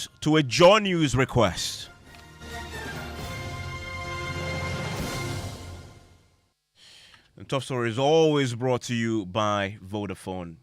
response to a Joy News request. And Top Story is always brought to you by Vodafone.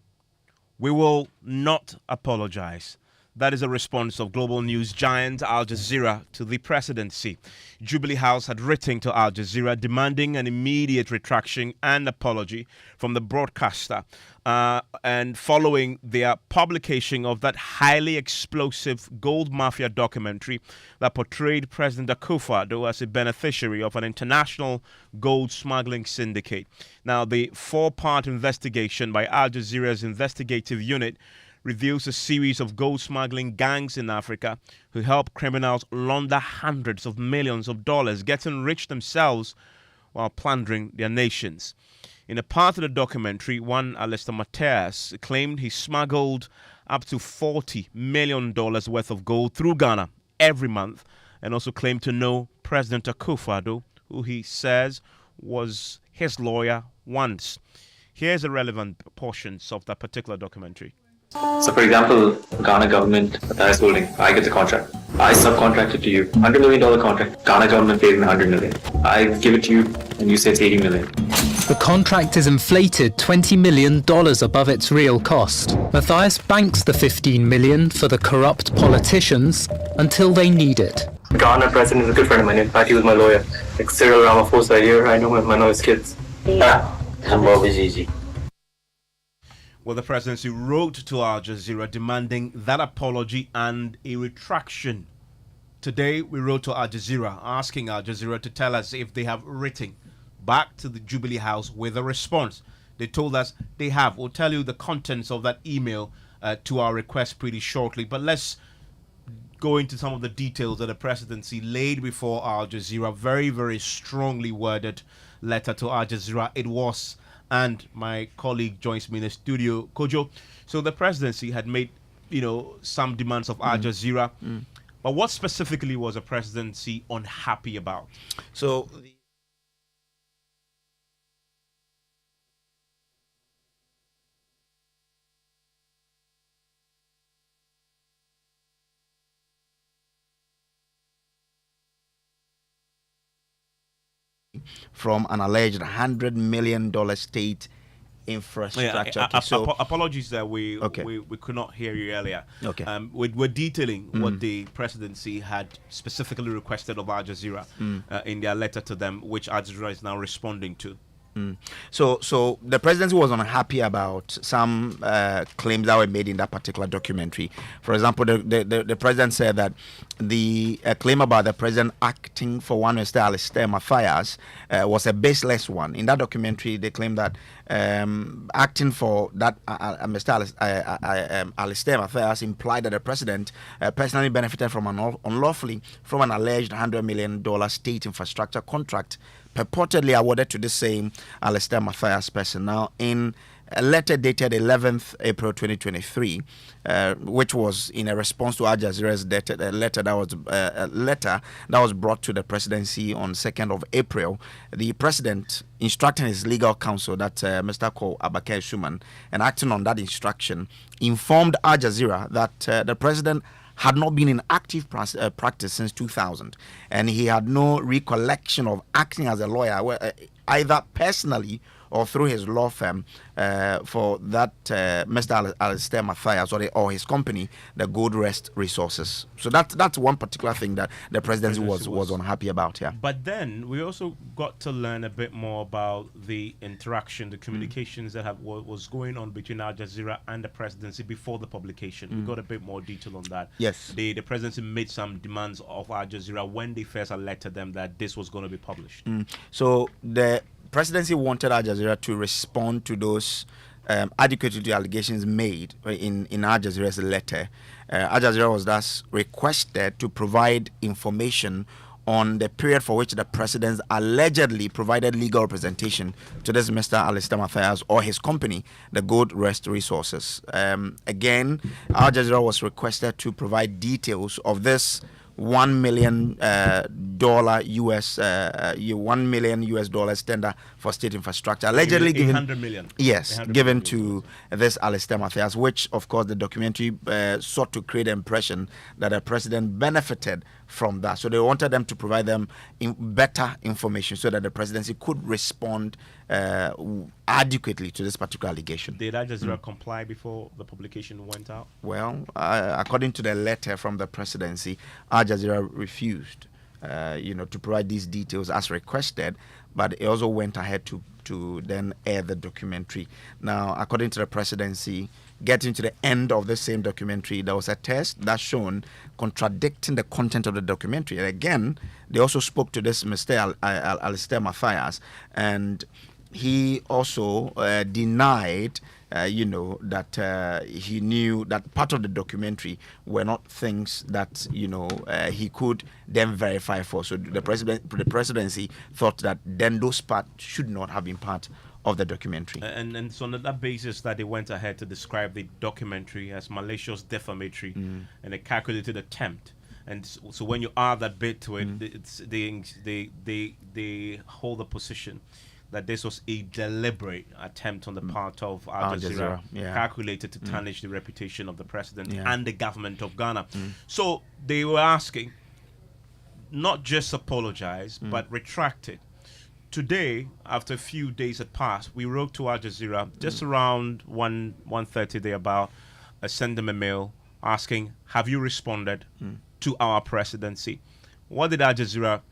We will not apologize. That is a response of global news giant Al Jazeera to the presidency. Jubilee House had written to Al Jazeera demanding an immediate retraction and apology from the broadcaster. And following their publication of that highly explosive gold mafia documentary that portrayed President Akufo-Addo as a beneficiary of an international gold smuggling syndicate. Now, the four-part investigation by Al Jazeera's investigative unit reveals a series of gold smuggling gangs in Africa who help criminals launder hundreds of millions of dollars, get enriched themselves while plundering their nations. In a part of the documentary, one Alistair Mateus claimed he smuggled up to $40 million worth of gold through Ghana every month, and also claimed to know President Akufo-Addo, who he says was his lawyer once. Here's the relevant portions of that particular documentary. So, for example, Ghana government, Matthias Holding, I get the contract. I subcontract it to you. $100 million contract. Ghana government pays me $100 million. I give it to you, and you say it's $80 million. The contract is inflated $20 million above its real cost. Matthias banks the $15 million for the corrupt politicians until they need it. Ghana president is a good friend of mine. In fact, he was my lawyer. Like Cyril Ramaphosa here, I know him, I know his kids. I'm always easy. Well, the presidency wrote to Al Jazeera demanding that apology and a retraction. Today, we wrote to Al Jazeera asking Al Jazeera to tell us if they have written back to the Jubilee House with a response. They told us they have. We'll tell you the contents of that email to our request pretty shortly. But let's go into some of the details that the presidency laid before Al Jazeera. Very, very strongly worded letter to Al Jazeera. It was. And my colleague joins me in the studio, Kojo. So the presidency had made, some demands of Al Jazeera. But what specifically was the presidency unhappy about? So from an alleged $100 million state infrastructure. Apologies that we could not hear you earlier. Okay. We're detailing what the presidency had specifically requested of Al Jazeera in their letter to them, which Al Jazeera is now responding to. So the presidency was unhappy about some claims that were made in that particular documentary. For example, the president said that the claim about the president acting for one Mr. Alistair Matthias was a baseless one. In that documentary, they claimed that acting for that Mr. Alistair Matthias implied that the president personally benefited from unlawfully from an alleged $100 million state infrastructure contract purportedly awarded to the same Alistair Matthias person. Now, in a letter dated 11th April 2023, which was in a response to Al Jazeera's letter that was brought to the presidency on 2nd of April, the president instructing his legal counsel, that Mr. Ko Abake Schumann, and acting on that instruction, informed Al Jazeera that the president had not been in active practice since 2000, and he had no recollection of acting as a lawyer, either personally or through his law firm, for that Mr. Alistair Matthias or his company, the Gold Rest Resources. So that's one particular thing that the presidency was unhappy about. Yeah. But then we also got to learn a bit more about the interaction, the communications that was going on between Al Jazeera and the presidency before the publication. We got a bit more detail on that. Yes. The presidency made some demands of Al Jazeera when they first alerted them that this was going to be published. So the presidency wanted Al Jazeera to respond to those adequately to allegations made in Al Jazeera's letter. Al Jazeera was thus requested to provide information on the period for which the president allegedly provided legal representation to this Mr. Alistair Matthias or his company, the Gold Rest Resources. Again, Al Jazeera was requested to provide details of this $1 million US, $1 million US tender for state infrastructure, allegedly given 800 million. Yes, 800 given million. to this Alistair Matthias, which of course the documentary sought to create the impression that the president benefited from that. So they wanted them to provide them better information so that the presidency could respond adequately to this particular allegation. Did Al Jazeera comply before the publication went out? Well, according to the letter from the presidency, Al Jazeera refused, to provide these details as requested, but it also went ahead to then air the documentary. Now, according to the presidency, getting to the end of the same documentary, there was a test that shown contradicting the content of the documentary. And again, they also spoke to this Mr. Alistair Matthias, and he also denied that he knew that part of the documentary were not things that he could then verify for. So the presidency thought that then those parts should not have been part of the documentary. And so on that basis that they went ahead to describe the documentary as malicious, defamatory, and a calculated attempt. And so when you add that bit to it, they hold the position that this was a deliberate attempt on the part of Al Jazeera, calculated to tarnish the reputation of the president and the government of Ghana. So they were asking, not just apologize, but retract it. Today, after a few days had passed, we wrote to Al Jazeera just around 1:30 there about, send them a mail asking, have you responded to our presidency? What did Al Jazeera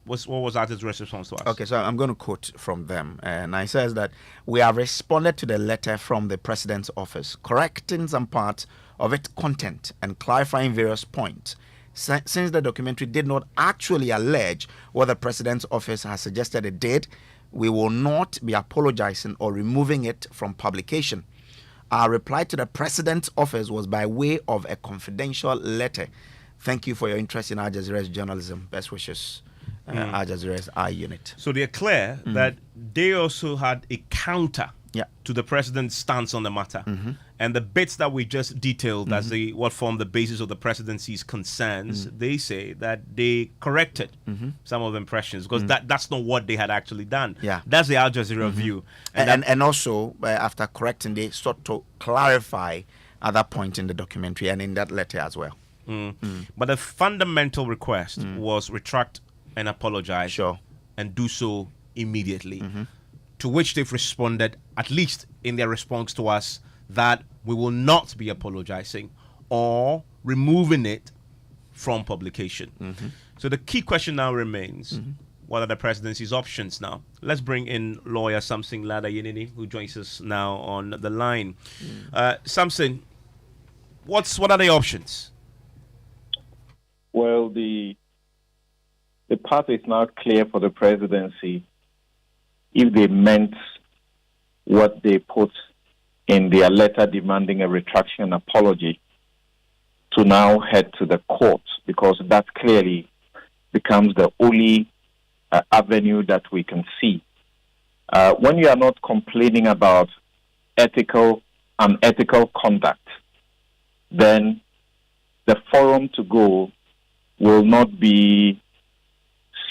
what was Al Jazeera's response to us? Okay, so I'm going to quote from them. And it says that we have responded to the letter from the president's office, correcting some parts of its content and clarifying various points. Since the documentary did not actually allege what the president's office has suggested it did, we will not be apologizing or removing it from publication. Our reply to the president's office was by way of a confidential letter. Thank you for your interest in Al Jazeera's journalism. Best wishes. Al Jazeera's I unit. So they're clear that they also had a counter to the president's stance on the matter. And the bits that we just detailed as what formed the basis of the presidency's concerns, they say that they corrected some of the impressions because that's not what they had actually done. That's the Al Jazeera view. And also, after correcting, they sought to clarify at that point in the documentary and in that letter as well. But the fundamental request was retract and apologize and do so immediately. To which they've responded, at least in their response to us, that we will not be apologizing or removing it from publication. So the key question now remains, what are the presidency's options now? Let's bring in lawyer Samson Lada Yenini, who joins us now on the line. Samson, what are the options? Well, the path is now clear for the presidency if they meant what they put in their letter demanding a retraction and apology, to now head to the court, because that clearly becomes the only avenue that we can see. When you are not complaining about unethical conduct, then the forum to go will not be,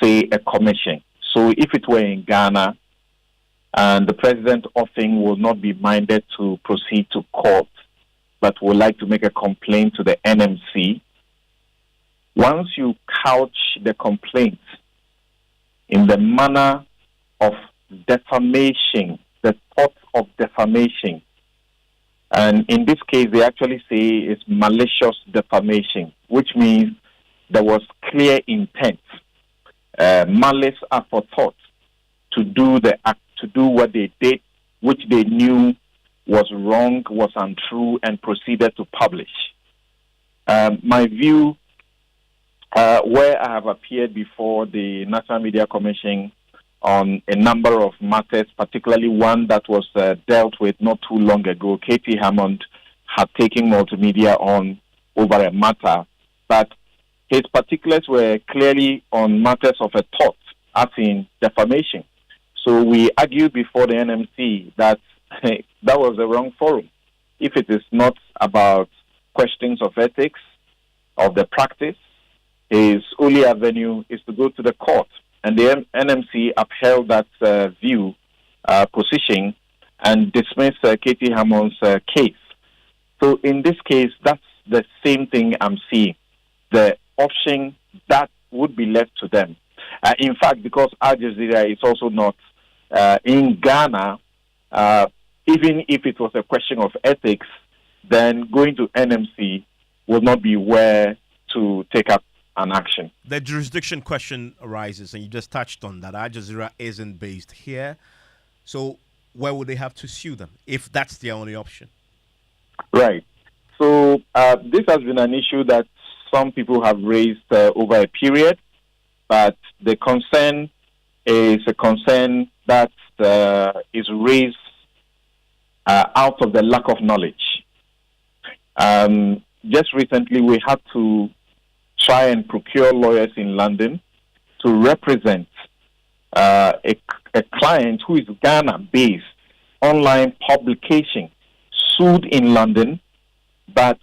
say, a commission. So if it were in Ghana, and the president often will not be minded to proceed to court, but would like to make a complaint to the NMC, once you couch the complaint in the manner of defamation, the thought of defamation, and in this case they actually say it's malicious defamation, which means there was clear intent, malice aforethought, to do the act, to do what they did, which they knew was wrong, was untrue, and proceeded to publish. My view, where I have appeared before the National Media Commission on a number of matters, particularly one that was dealt with not too long ago, K.T. Hammond had taken multimedia on over a matter, but his particulars were clearly on matters of a thought, as in defamation. So we argued before the NMC that that was the wrong forum. If it is not about questions of ethics, of the practice, his only avenue is to go to the court. And the NMC upheld that position and dismissed Katie Hammond's case. So in this case, that's the same thing I'm seeing. The option that would be left to them. In fact, because Al Jazeera is also not in Ghana, even if it was a question of ethics, then going to NMC will not be where to take up an action. The jurisdiction question arises, and you just touched on that. Al Jazeera isn't based here. So where would they have to sue them if that's the only option? Right. So this has been an issue that some people have raised over a period, but the concern is a concern that is raised out of the lack of knowledge. Just recently, we had to try and procure lawyers in London to represent a client who is Ghana-based online publication sued in London, but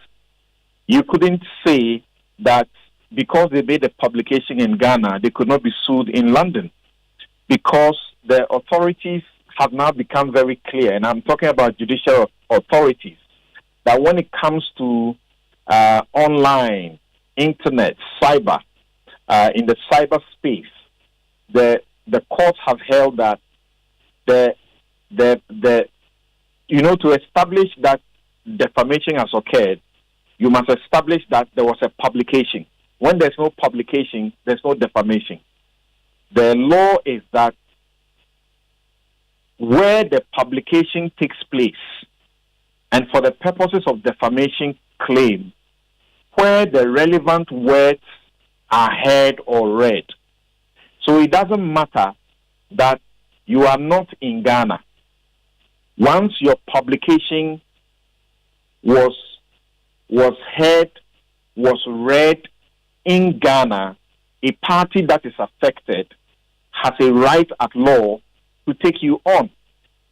you couldn't say that because they made a publication in Ghana, they could not be sued in London, because the authorities have now become very clear, and I'm talking about judicial authorities, that when it comes to online, internet, cyber, in the cyberspace, the courts have held that to establish that defamation has occurred, you must establish that there was a publication. When there's no publication, there's no defamation. The law is that where the publication takes place, and for the purposes of defamation claim, where the relevant words are heard or read. So it doesn't matter that you are not in Ghana. Once your publication was heard, was read in Ghana, a party that is affected has a right at law to take you on.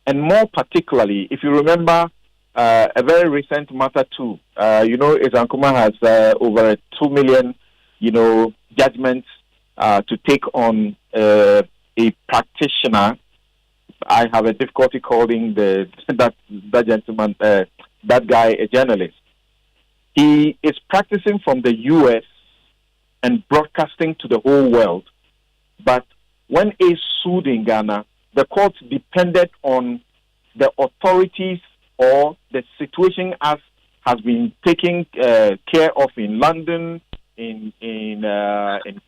And more particularly, if you remember a very recent matter too, Eze Nkrumah has over 2 million, judgments to take on a practitioner. I have a difficulty calling that gentleman, that guy, a journalist. He is practicing from the U.S. and broadcasting to the whole world. But when he sued in Ghana, the courts depended on the authorities or the situation as has been taken care of in London, in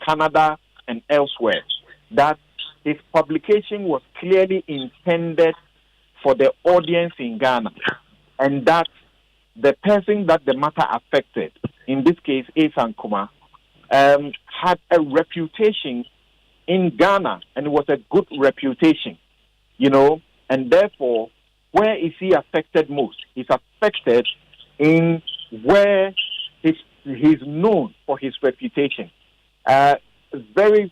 Canada, and elsewhere. That his publication was clearly intended for the audience in Ghana, and that the person that the matter affected, in this case, Eze Nkrumah, had a reputation in Ghana, and it was a good reputation, and therefore, where is he affected most? He's affected in where he's known for his reputation. Very,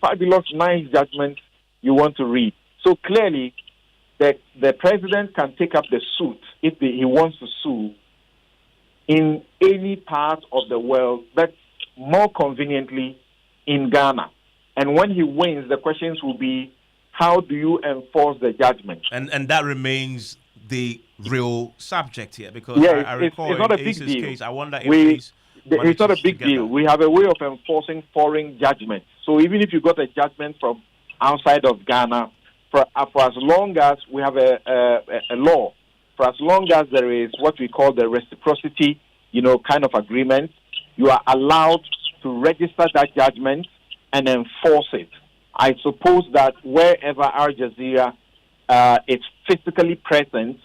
fabulous, nice judgment you want to read. So clearly, the president can take up the suit if he wants to sue in any part of the world, but more conveniently in Ghana. And when he wins, the questions will be, how do you enforce the judgment? And that remains the real subject here, because I recall it's not a in big Ace's deal. case, I wonder if it's not a big deal. We have a way of enforcing foreign judgments. So even if you got a judgment from outside of Ghana, for as long as we have a law, for as long as there is what we call the reciprocity, kind of agreement, you are allowed to register that judgment and enforce it. I suppose that wherever Al Jazeera is physically present,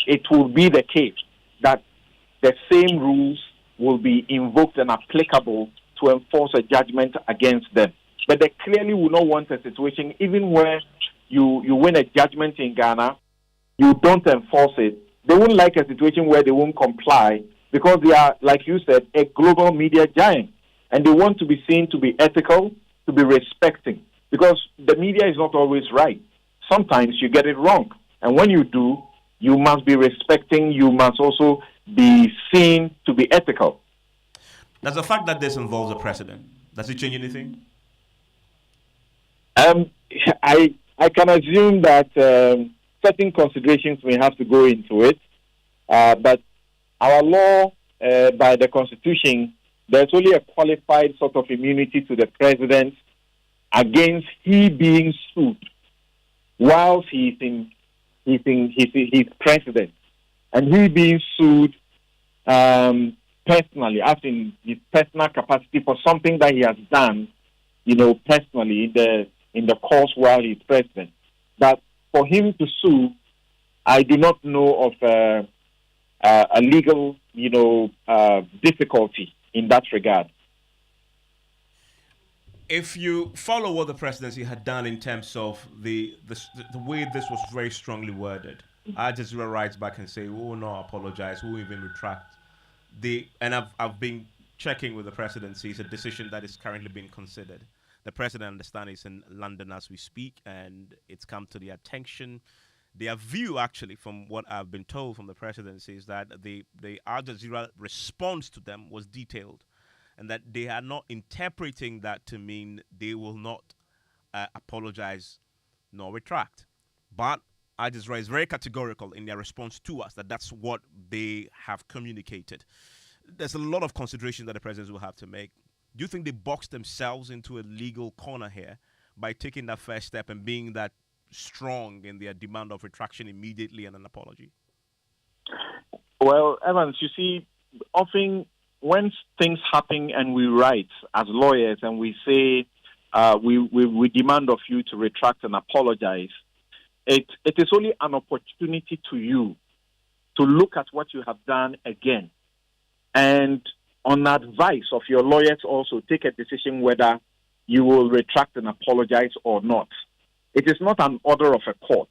it will be the case that the same rules will be invoked and applicable to enforce a judgment against them. But they clearly will not want a situation, even where you win a judgment in Ghana, you don't enforce it. They won't like a situation where they won't comply, because they are, like you said, a global media giant. And they want to be seen to be ethical, to be respecting, because the media is not always right. Sometimes you get it wrong. And when you do, you must be respecting, you must also be seen to be ethical. Does the fact that this involves a president, does it change anything? I can assume that certain considerations may have to go into it, but our law, by the Constitution, there's only a qualified sort of immunity to the president against he being sued whilst he's president, and he being sued personally, as in his personal capacity for something that he has done, personally in the course while he's president. That for him to sue, I do not know of a legal, difficulty in that regard. If you follow what the presidency had done in terms of the way this was very strongly worded, Al Jazeera writes back and say, "Oh no, apologize. We'll even retract." And I've been checking with the presidency. It's a decision that is currently being considered. The president, I understand, is in London as we speak, and it's come to their attention. Their view, actually, from what I've been told from the presidency, is that the Al Jazeera response to them was detailed, and that they are not interpreting that to mean they will not apologize nor retract. But Al Jazeera is very categorical in their response to us that that's what they have communicated. There's a lot of consideration that the presidents will have to make. Do you think they boxed themselves into a legal corner here by taking that first step and being that strong in their demand of retraction immediately and an apology? Well, Evans, you see, often when things happen and we write as lawyers and we say we demand of you to retract and apologize, it is only an opportunity to you to look at what you have done again, and on advice of your lawyers also take a decision whether you will retract and apologize or not. It is not an order of a court.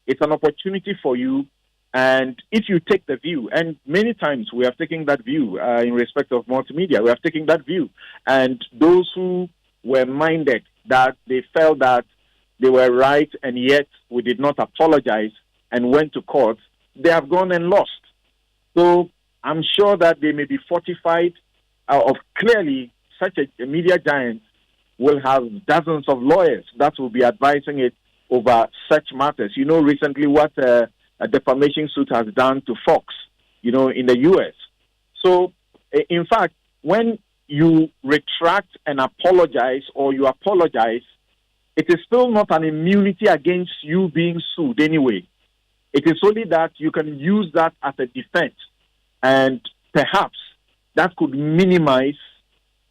It's an opportunity for you, and if you take the view, and many times we have taken that view in respect of multimedia, we have taken that view, and those who were minded that they felt that they were right and yet we did not apologize and went to court, they have gone and lost. So I'm sure that they may be fortified of clearly such a media giant will have dozens of lawyers that will be advising it over such matters. You know, recently what a defamation suit has done to Fox, in the U.S. So, in fact, when you retract and apologize or you apologize, it is still not an immunity against you being sued anyway. It is only that you can use that as a defense, and perhaps that could minimize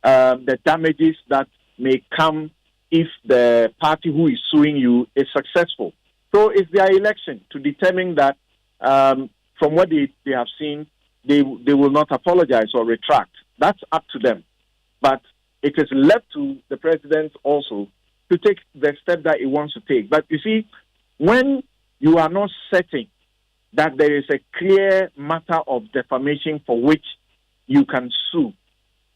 the damages that may come if the party who is suing you is successful. So it's their election to determine that from what they have seen, they will not apologize or retract. That's up to them. But it is left to the president also to take the step that he wants to take. But you see, when you are not certain that there is a clear matter of defamation for which you can sue,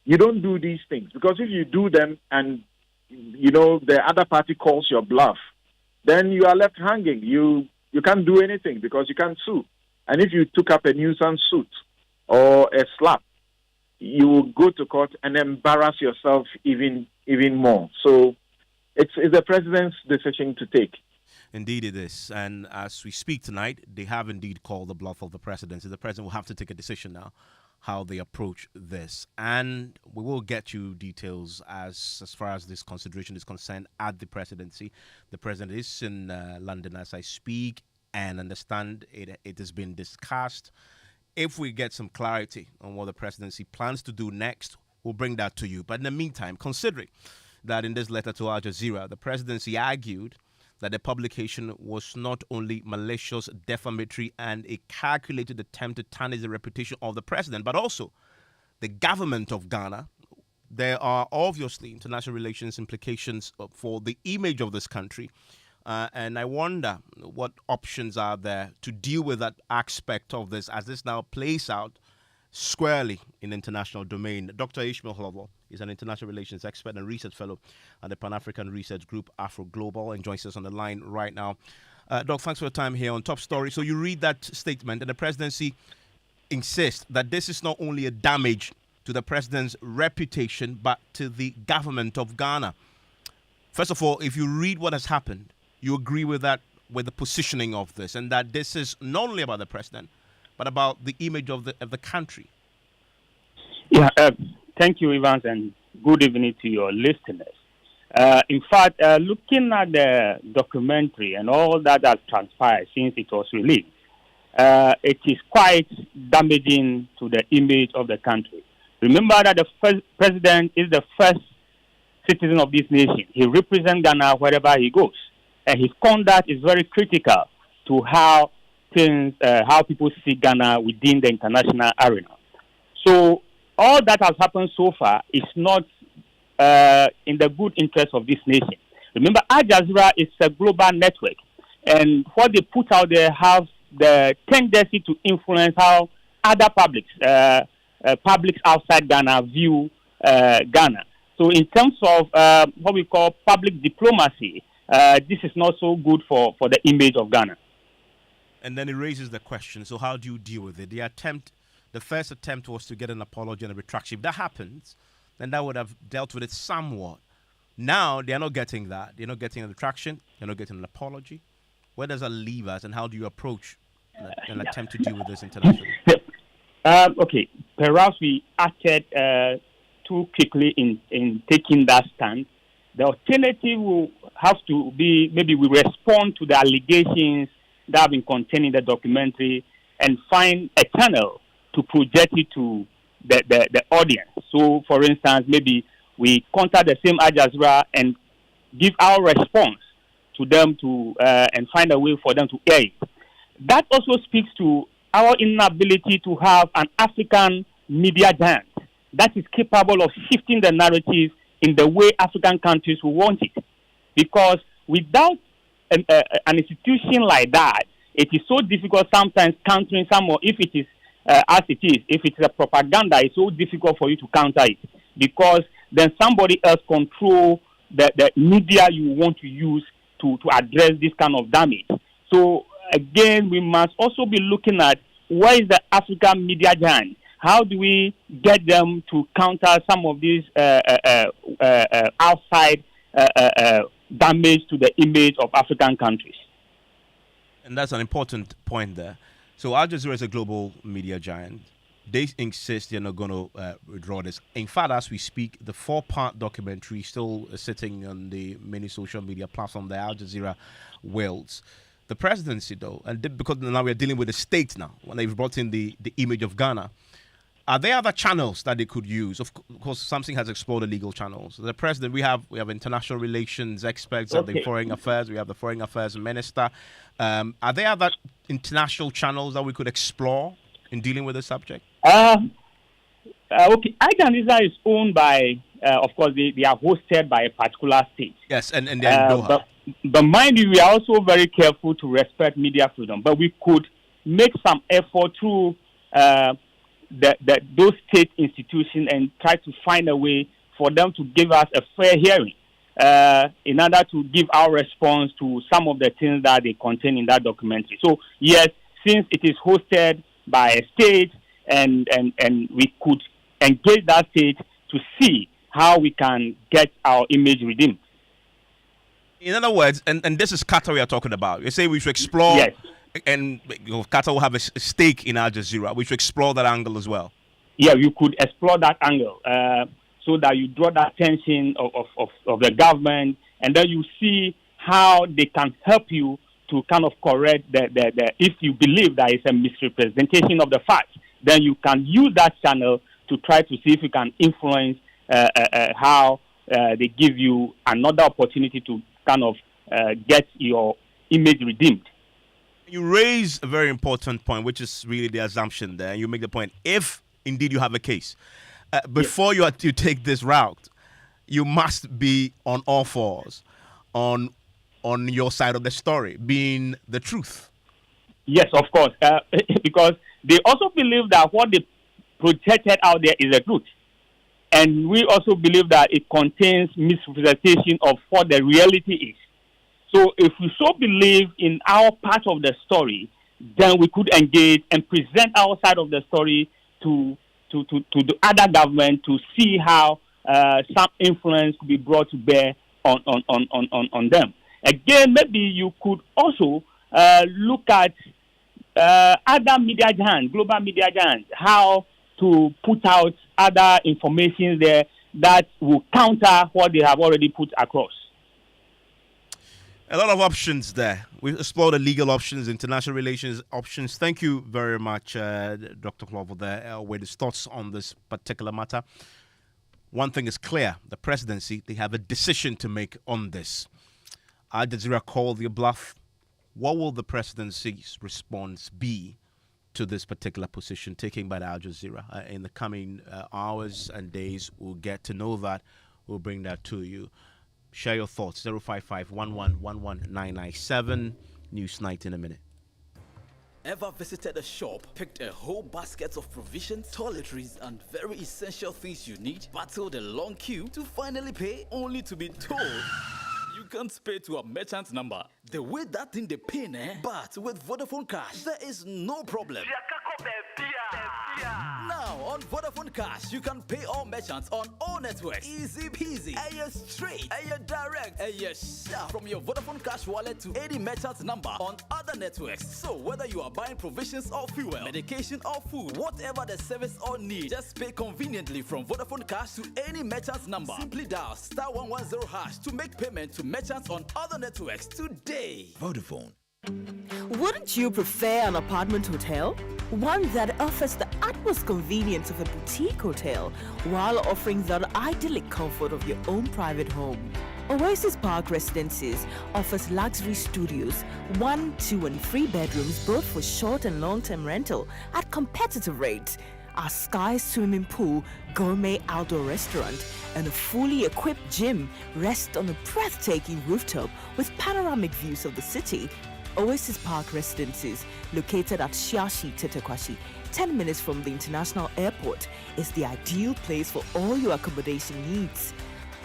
you don't do these things. Because if you do them and, the other party calls your bluff, then you are left hanging. You can't do anything because you can't sue. And if you took up a nuisance suit or a slap, you will go to court and embarrass yourself even more. So it's the president's decision to take. Indeed it is. And as we speak tonight, they have indeed called the bluff of the presidency. The president will have to take a decision now how they approach this. And we will get you details as far as this consideration is concerned at the presidency. The president is in London as I speak and understand it has been discussed. If we get some clarity on what the presidency plans to do next, we'll bring that to you. But in the meantime, considering that in this letter to Al Jazeera, the presidency argued that the publication was not only malicious, defamatory, and a calculated attempt to tarnish the reputation of the president, but also the government of Ghana. There are obviously international relations implications for the image of this country. And I wonder what options are there to deal with that aspect of this as this now plays out squarely in the international domain. Dr. Ishmael Hlobo is an international relations expert and research fellow at the Pan-African Research Group, Afro Global, and joins us on the line right now. Doc, thanks for your time here on Top Story. So you read that statement, and the presidency insists that this is not only a damage to the president's reputation, but to the government of Ghana. First of all, if you read what has happened, you agree with that, with the positioning of this, and that this is not only about the president, but about the image of the country. Yeah, thank you, Evans, and good evening to your listeners. In fact, looking at the documentary and all that has transpired since it was released, it is quite damaging to the image of the country. Remember that the president is the first citizen of this nation. He represents Ghana wherever he goes. And his conduct is very critical to how people see Ghana within the international arena. So all that has happened so far is not in the good interest of this nation. Remember, Al Jazeera is a global network, and what they put out there have the tendency to influence how other publics outside Ghana view Ghana. So in terms of what we call public diplomacy, this is not so good for the image of Ghana. And then it raises the question, so how do you deal with it? The first attempt was to get an apology and a retraction. If that happens, then that would have dealt with it somewhat. Now, they're not getting that. They're not getting a retraction. They're not getting an apology. Where does that leave us, and how do you approach an attempt to deal with this internationally? Okay, perhaps we acted too quickly in taking that stand. The alternative will have to be, maybe we respond to the allegations that have been contained in the documentary and find a channel to project it to the audience. So, for instance, maybe we contact the same Al Jazeera and give our response to them and find a way for them to air it. That also speaks to our inability to have an African media giant that is capable of shifting the narrative in the way African countries will want it. Because without an institution like that, it is so difficult sometimes countering some, or if it is as it is, if it's a propaganda, it's so difficult for you to counter it. Because then somebody else control the media you want to use to address this kind of damage. So again, we must also be looking at where is the African media giant? How do we get them to counter some of these outside damage to the image of African countries? And that's an important point there. So Al Jazeera is a global media giant. They insist they're not going to withdraw this. In fact, as we speak, the 4-part documentary is still sitting on the many social media platform, the Al Jazeera Wales. The presidency, though, and because now we're dealing with the state now, when they've brought in the image of Ghana, are there other channels that they could use? Of course, something has explored the legal channels. The president, we have international relations experts, Okay. the foreign affairs. We have the foreign affairs minister. Are there other international channels that we could explore in dealing with the subject? Okay, Al Jazeera is owned by, of course, they are hosted by a particular state. Yes, and they're in Doha. But mind you, we are also very careful to respect media freedom. But we could make some effort through those state institutions and try to find a way for them to give us a fair hearing in order to give our response to some of the things that they contain in that documentary. So, yes, since it is hosted by a state and we could engage that state to see how we can get our image redeemed. In other words, and this is Qatar we are talking about. You say we should explore, Yes. and Qatar will have a stake in Al Jazeera. We should explore that angle as well. Yeah, you could explore that angle so that you draw the attention of the government, and then you see how they can help you to kind of correct the if you believe that it's a misrepresentation of the facts, then you can use that channel to try to see if you can influence how they give you another opportunity to kind of get your image redeemed. You raise a very important point, which is really the assumption there. You make the point, if indeed you have a case, before you take this route, you must be on all fours, on your side of the story, being the truth. Yes, of course, because they also believe that what they projected out there is the truth. And we also believe that it contains misrepresentation of what the reality is. So if we so believe in our part of the story, then we could engage and present our side of the story to the other government to see how some influence could be brought to bear on them. Again, maybe you could also look at other media giants, global media giants, how to put out other information there that will counter what they have already put across. A lot of options there. We've explored the legal options, international relations options. Thank you very much, Dr. Clover, there, with his thoughts on this particular matter. One thing is clear. The presidency, they have a decision to make on this. Al Jazeera called the bluff. What will the presidency's response be to this particular position taken by the Al Jazeera? In the coming hours and days, we'll get to know that. We'll bring that to you. Share your thoughts. 055-11-11997. News Night in a minute. Ever visited a shop, picked a whole basket of provisions, toiletries, and very essential things you need, battled a long queue to finally pay, only to be told you can't pay to a merchant number? The way that thing they pay, but with Vodafone Cash, there is no problem. Now on Vodafone Cash, you can pay all merchants on all networks. Easy peasy. And you're straight. And you're direct. And you're sharp. From your Vodafone Cash wallet to any merchant's number on other networks. So whether you are buying provisions or fuel, medication or food, whatever the service or need, just pay conveniently from Vodafone Cash to any merchant's number. Simply dial *110# to make payment to merchants on other networks today. Vodafone. Wouldn't you prefer an apartment hotel? One that offers the utmost convenience of a boutique hotel while offering the idyllic comfort of your own private home. Oasis Park Residences offers luxury studios, 1, 2 and 3 bedrooms both for short and long-term rental at competitive rates. Our sky swimming pool, gourmet outdoor restaurant, and a fully equipped gym rest on a breathtaking rooftop with panoramic views of the city. Oasis Park Residences, located at Shiashi Tetekwashi, 10 minutes from the international airport, is the ideal place for all your accommodation needs.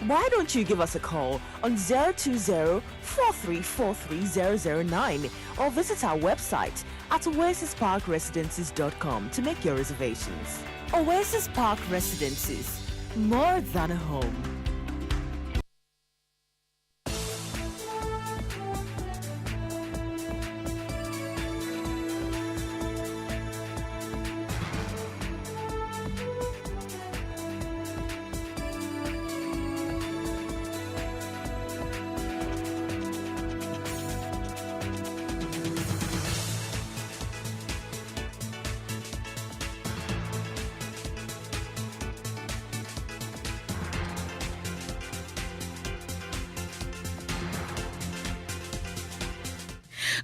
Why don't you give us a call on 020-4343-009 or visit our website at oasisparkresidences.com to make your reservations. Oasis Park Residences, more than a home.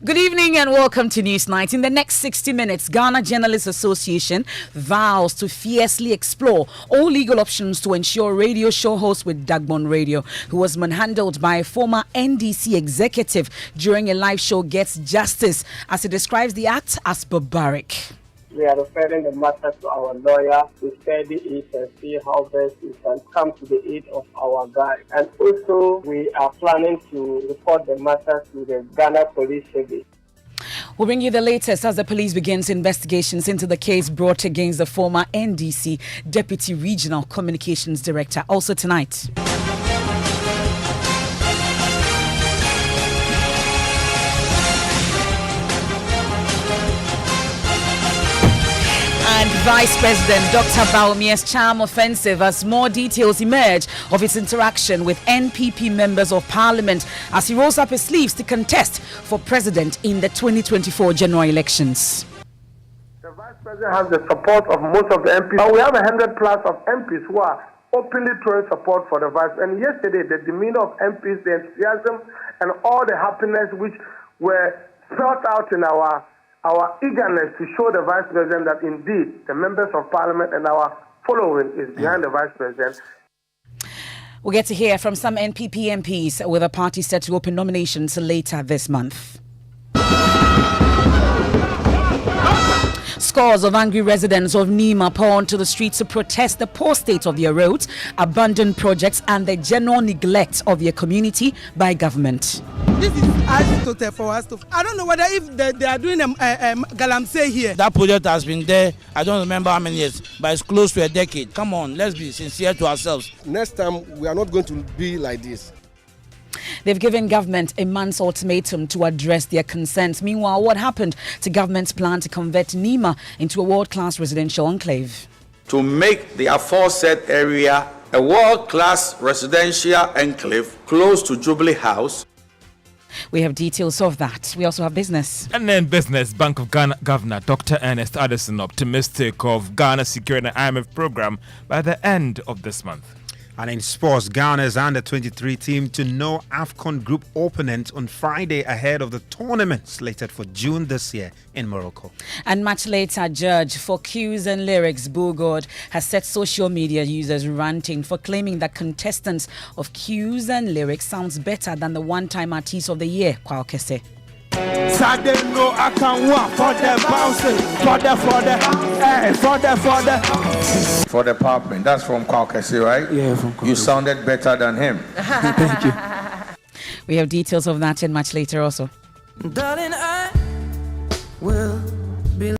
Good evening and welcome to News Night. In the next 60 minutes, Ghana Journalists Association vows to fiercely explore all legal options to ensure radio show host with Dagbon Radio, who was manhandled by a former NDC executive during a live show, gets justice, as he describes the act as barbaric. We are referring the matter to our lawyer to study it and see how best we can come to the aid of our guy. And also, we are planning to report the matter to the Ghana Police Service. We'll bring you the latest as the police begins investigations into the case brought against the former NDC Deputy Regional Communications Director. Also tonight. And Vice President Dr. Bawumia's charm offensive as more details emerge of his interaction with NPP members of parliament as he rolls up his sleeves to contest for president in the 2024 general elections. The Vice President has the support of most of the MPs. We have 100 plus of MPs who are openly throwing support for the Vice. And yesterday, the demeanor of MPs, the enthusiasm, and all the happiness which were felt out in our eagerness to show the Vice President that indeed the members of Parliament and our following is behind the Vice President. We'll get to hear from some NPP MPs with the party set to open nominations later this month. Scores of angry residents of Nima pour onto the streets to protest the poor state of their roads, abandoned projects, and the general neglect of their community by government. This is agitated for us to. I don't know whether if they are doing a galamsey here. That project has been there, I don't remember how many years, but it's close to a decade. Come on, let's be sincere to ourselves. Next time, we are not going to be like this. They've given government a month's ultimatum to address their concerns. Meanwhile, what happened to government's plan to convert Nima into a world-class residential enclave? To make the aforesaid area a world-class residential enclave close to Jubilee House. We have details of that. We also have business. And then business. Bank of Ghana Governor Dr. Ernest Addison optimistic of Ghana securing an IMF program by the end of this month. And in sports, Ghana's under-23 team to no AFCON group opponent on Friday ahead of the tournament slated for June this year in Morocco. And much later, judge for Cues and Lyrics, Bugord, has set social media users ranting for claiming that contestants of Cues and Lyrics sounds better than the one-time artist of the year, Kwao Kese. Sadeno I can walk for the bouncing, for the popping. That's from Kwao Kese, right? Yeah, from Kwao. You sounded better than him. Thank you. We have details of that and much later also. Darling, I will be.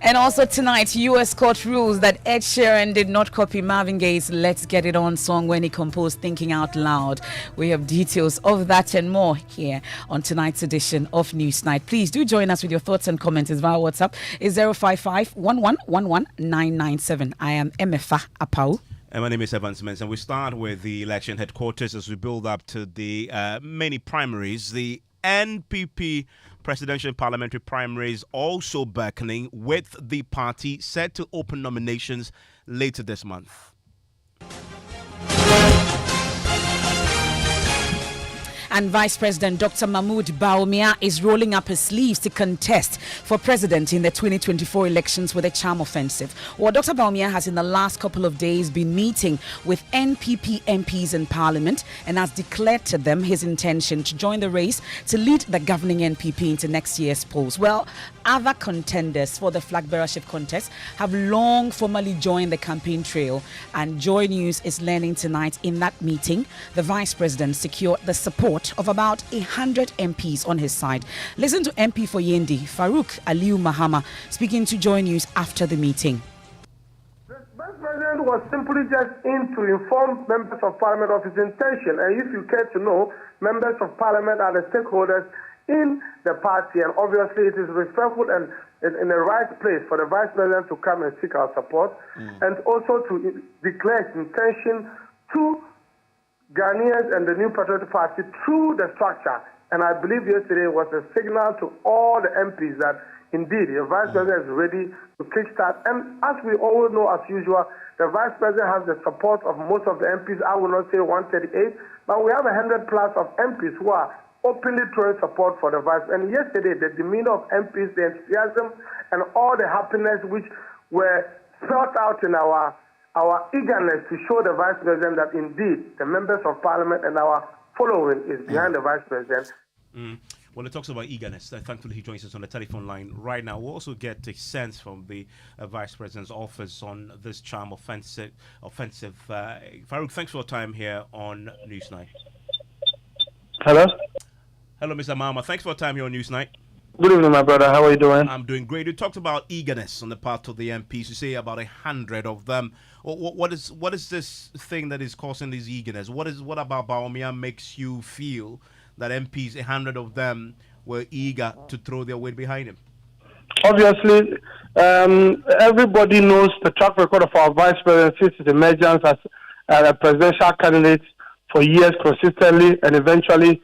And also tonight, U.S. court rules that Ed Sheeran did not copy Marvin Gaye's Let's Get It On song when he composed Thinking Out Loud. We have details of that and more here on tonight's edition of Newsnight. Please do join us with your thoughts and comments via WhatsApp. It's 055-1111-997. I am Emefa Apau. And my name is Evans Mens, and we start with the election headquarters as we build up to the many primaries. The NPP presidential and parliamentary primaries also beckoning, with the party set to open nominations later this month. And Vice President Dr. Mahmoud Bawumia is rolling up his sleeves to contest for president in the 2024 elections with a charm offensive. Well, Dr. Bawumia has in the last couple of days been meeting with NPP MPs in Parliament and has declared to them his intention to join the race to lead the governing NPP into next year's polls. Well, other contenders for the flag bearership contest have long formally joined the campaign trail, and Joy News is learning tonight in that meeting the Vice President secured the support of about 100 MPs on his side. Listen to MP for Yendi, Farouk Aliu Mahama, speaking to Joy News after the meeting. The Vice President was simply just in to inform members of Parliament of his intention, and if you care to know, members of Parliament are the stakeholders in the party, and obviously it is respectful and in the right place for the Vice President to come and seek our support, and also to declare his intention to Ghanaians and the New Patriotic Party through the structure. And I believe yesterday was a signal to all the MPs that indeed the Vice President is ready to kickstart. And as we all know, as usual, the Vice President has the support of most of the MPs. I will not say 138, but we have 100 plus of MPs who are openly throwing support for the Vice. And yesterday, the demeanor of MPs, the enthusiasm, and all the happiness which were spelled out in our eagerness to show the Vice President that indeed the members of Parliament and our following is behind the Vice President. Well, it talks about eagerness. Thankfully, he joins us on the telephone line right now. We'll also get a sense from the Vice President's office on this charm offensive. Farouk, thanks for your time here on Newsnight. Hello? Hello, Mr. Mahama. Thanks for your time here on Newsnight. Good evening, my brother. How are you doing? I'm doing great. You talked about eagerness on the part of the MPs. You say about 100 of them. What is this thing that is causing this eagerness? What about Bawumia makes you feel that MPs, 100 of them, were eager to throw their weight behind him? Obviously, everybody knows the track record of our Vice President since his emergence as a presidential candidate for years consistently, and eventually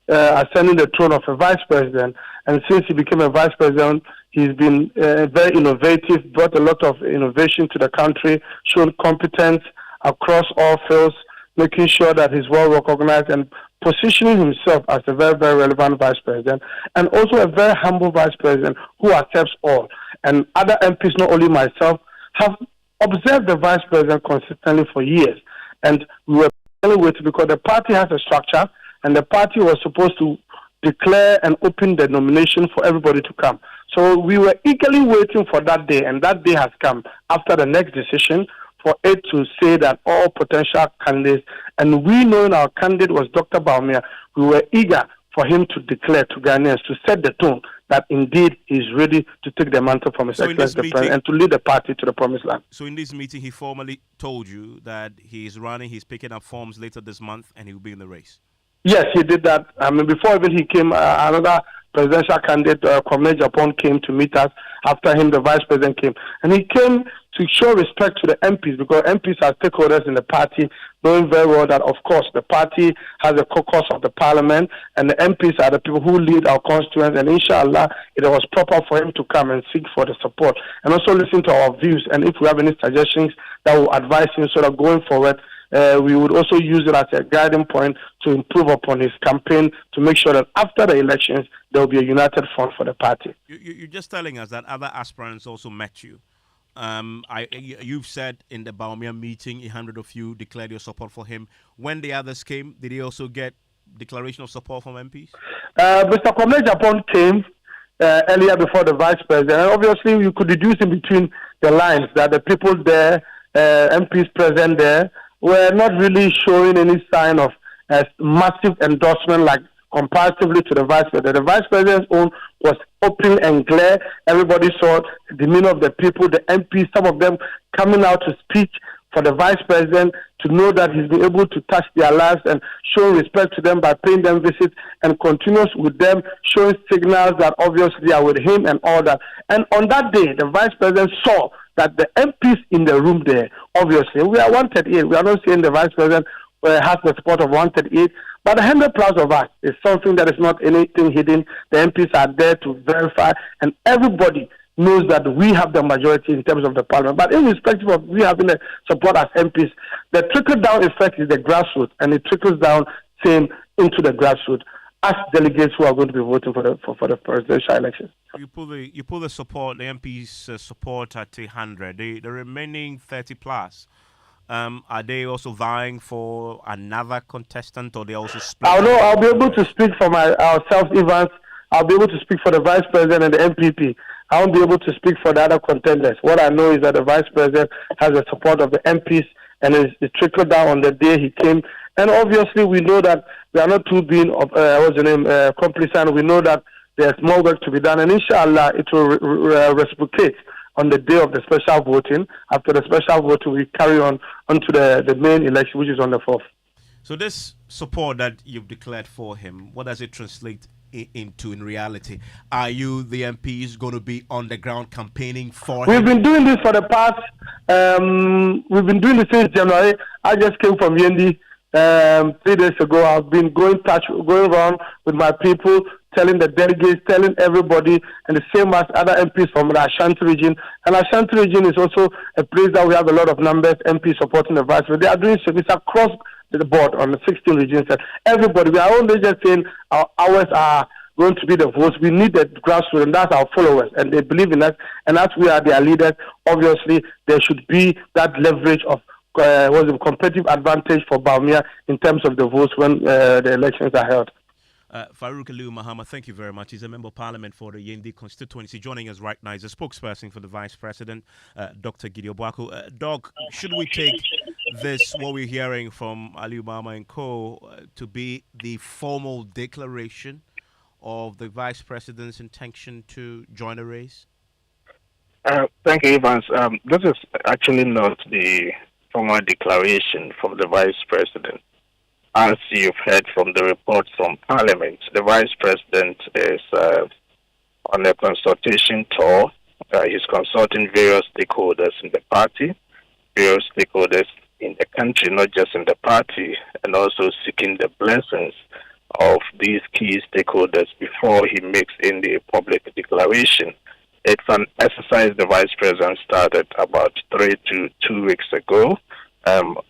ascending the throne of a Vice President. And since he became a Vice President, he's been very innovative, brought a lot of innovation to the country, shown competence across all fields, making sure that he's well recognized and positioning himself as a very, very relevant Vice President, and also a very humble Vice President who accepts all. And other MPs, not only myself, have observed the Vice President consistently for years. And we were waiting because the party has a structure, and the party was supposed to declare and open the nomination for everybody to come. So we were eagerly waiting for that day, and that day has come after the next decision for it to say that all potential candidates, and we knowing our candidate was Dr. Bawumia, we were eager for him to declare to Ghanaians, to set the tone that indeed he's ready to take the mantle from His Excellency the President and to lead the party to the promised land. So in this meeting, he formally told you that he's running, he's picking up forms later this month, and he will be in the race. Yes, he did that. I mean, before even he came, another presidential candidate, Kwame Japan, came to meet us. After him, the vice president came. And he came to show respect to the MPs, because MPs are stakeholders in the party, knowing very well that, of course, the party has a caucus of the parliament, and the MPs are the people who lead our constituents. And inshallah, it was proper for him to come and seek for the support, and also listen to our views. And if we have any suggestions that will advise him so that going forward, we would also use it as a guiding point to improve upon his campaign, to make sure that after the elections, there will be a united front for the party. You're just telling us that other aspirants also met you. You've said in the Bawumia meeting, 100 of you declared your support for him. When the others came, did they also get declaration of support from MPs? Mr. Kwame Japan came earlier before the vice president. And obviously, you could deduce in between the lines that the people there, MPs present there, were not really showing any sign of massive endorsement like comparatively to the vice president. The vice president's own was open and clear. Everybody saw the demeanor of the people, the MPs, some of them coming out to speak for the vice president, to know that he's been able to touch their lives and show respect to them by paying them visits, and continues with them, showing signals that obviously are with him and all that. And on that day, the vice president saw that the MPs in the room there, obviously, we are 138. We are not saying the vice president has the support of 138, but 100 plus of us is something that is not anything hidden. The MPs are there to verify, and everybody knows that we have the majority in terms of the parliament. But irrespective of we having the support as MPs, the trickle-down effect is the grassroots, and it trickles down same into the grassroots as delegates who are going to be voting for the presidential election. You pull the support, the MPs support at 100. The remaining 30 plus. Are they also vying for another contestant, or they also split? I'll be able to speak for ourselves, Evans. I'll be able to speak for the vice president and the MPP. I won't be able to speak for the other contenders. What I know is that the vice president has the support of the MPs, and it trickled down on the day he came. And obviously, we know that we are not too being complacent. We know that there's more work to be done, and inshallah, it will reciprocate on the day of the special voting. After the special voting, we carry on to the main election, which is on the 4th. So this support that you've declared for him, what does it translate into in reality? Are you, the MPs, going to be on the ground campaigning for him? We've been doing this for the past, we've been doing this since January. I just came from Yendi 3 days ago. I've been going around with my people, telling the delegates, telling everybody, and the same as other MPs from the Ashanti region. And Ashanti region is also a place that we have a lot of numbers, MPs supporting the vice. But they are doing service across the board on the 16 regions. And everybody, we are only just saying our hours are going to be the votes. We need the grassroots, and that's our followers, and they believe in us. And as we are their leaders, obviously there should be that leverage of competitive advantage for Bawumia in terms of the votes when the elections are held. Farouk Aliu Mahama, thank you very much. He's a member of parliament for the Yendi constituency. Joining us right now is a spokesperson for the vice president, Dr. Gideon Boaku. Doc, should we take this, what we're hearing from Aliu Mahama and co, to be the formal declaration of the vice president's intention to join the race? Thank you, Evans. This is actually not the formal declaration from the vice president. As you've heard from the reports from Parliament, the Vice President is on a consultation tour. He's consulting various stakeholders in the party, various stakeholders in the country, not just in the party, and also seeking the blessings of these key stakeholders before he makes any public declaration. It's an exercise the Vice President started about 3 to 2 weeks ago.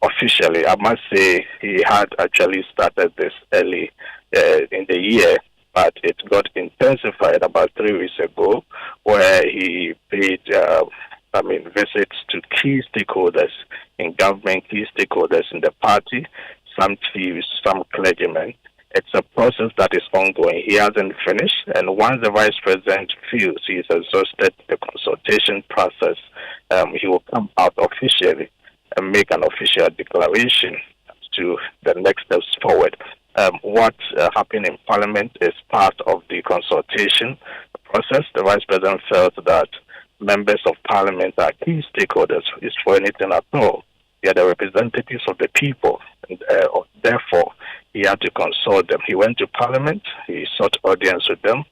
Officially, I must say he had actually started this early in the year, but it got intensified about 3 weeks ago, where he paid visits to key stakeholders in government, key stakeholders in the party, some chiefs, some clergymen, It's a process that is ongoing. He hasn't finished, and once the vice president feels he is exhausted the consultation process, he will come out officially and make an official declaration to the next steps forward. What happened in Parliament is part of the consultation process. The vice president felt that members of Parliament are key stakeholders, is for anything at all. They are the representatives of the people, and therefore he had to consult them. He went to Parliament, he sought audience with them,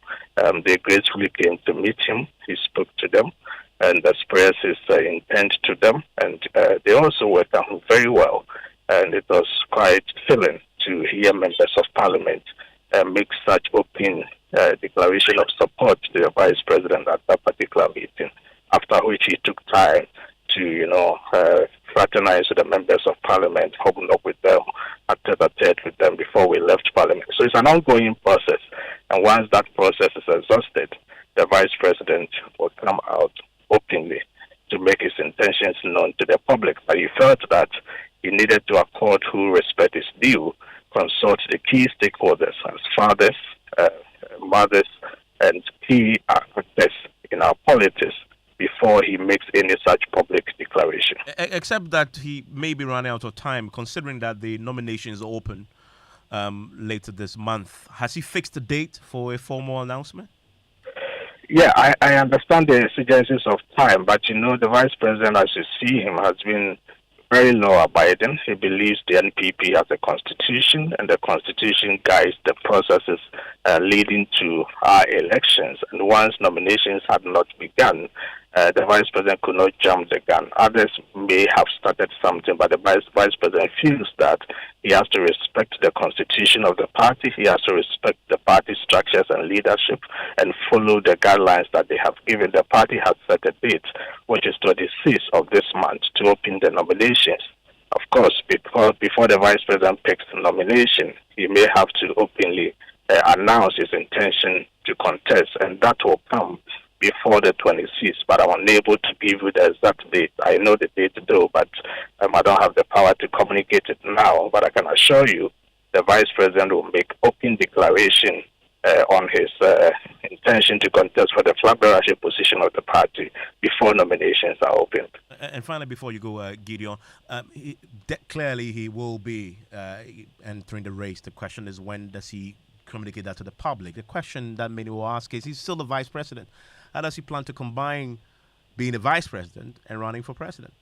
they gracefully came to meet him, he spoke to them, and expressed his intent to them, and they also worked out very well, and it was quite filling to hear members of Parliament make such open declaration of support to the vice president at that particular meeting, after which he took time to, fraternize with the members of Parliament, open up with them, tete-a-tete with them before we left Parliament. So it's an ongoing process, and once that process is exhausted, the vice president will come out openly to make his intentions known to the public. But he felt that he needed to accord full respect is due, consult the key stakeholders as fathers, mothers, and key actors in our politics before he makes any such public declaration. Except that he may be running out of time, considering that the nominations are open later this month. Has he fixed a date for a formal announcement? Yeah, I understand the exigencies of time, but the vice president, as you see him, has been very law-abiding. He believes the NPP has a constitution, and the constitution guides the processes leading to our elections. And once nominations had not begun, the vice president could not jump the gun. Others may have started something, but the vice president feels that he has to respect the constitution of the party, he has to respect the party structures and leadership, and follow the guidelines that they have given. The party has set a date, which is 26th of this month, to open the nominations. Of course, before the vice president picks the nomination, he may have to openly announce his intention to contest, and that will come before the 26th, but I'm unable to give you the exact date. I know the date though, but I don't have the power to communicate it now. But I can assure you the vice president will make open declaration on his intention to contest for the flag bearership position of the party before nominations are opened. And finally, before you go, Gideon, clearly he will be entering the race. The question is, when does he communicate that to the public? The question that many will ask is, he's still the vice president. How does he plan to combine being a vice president and running for president?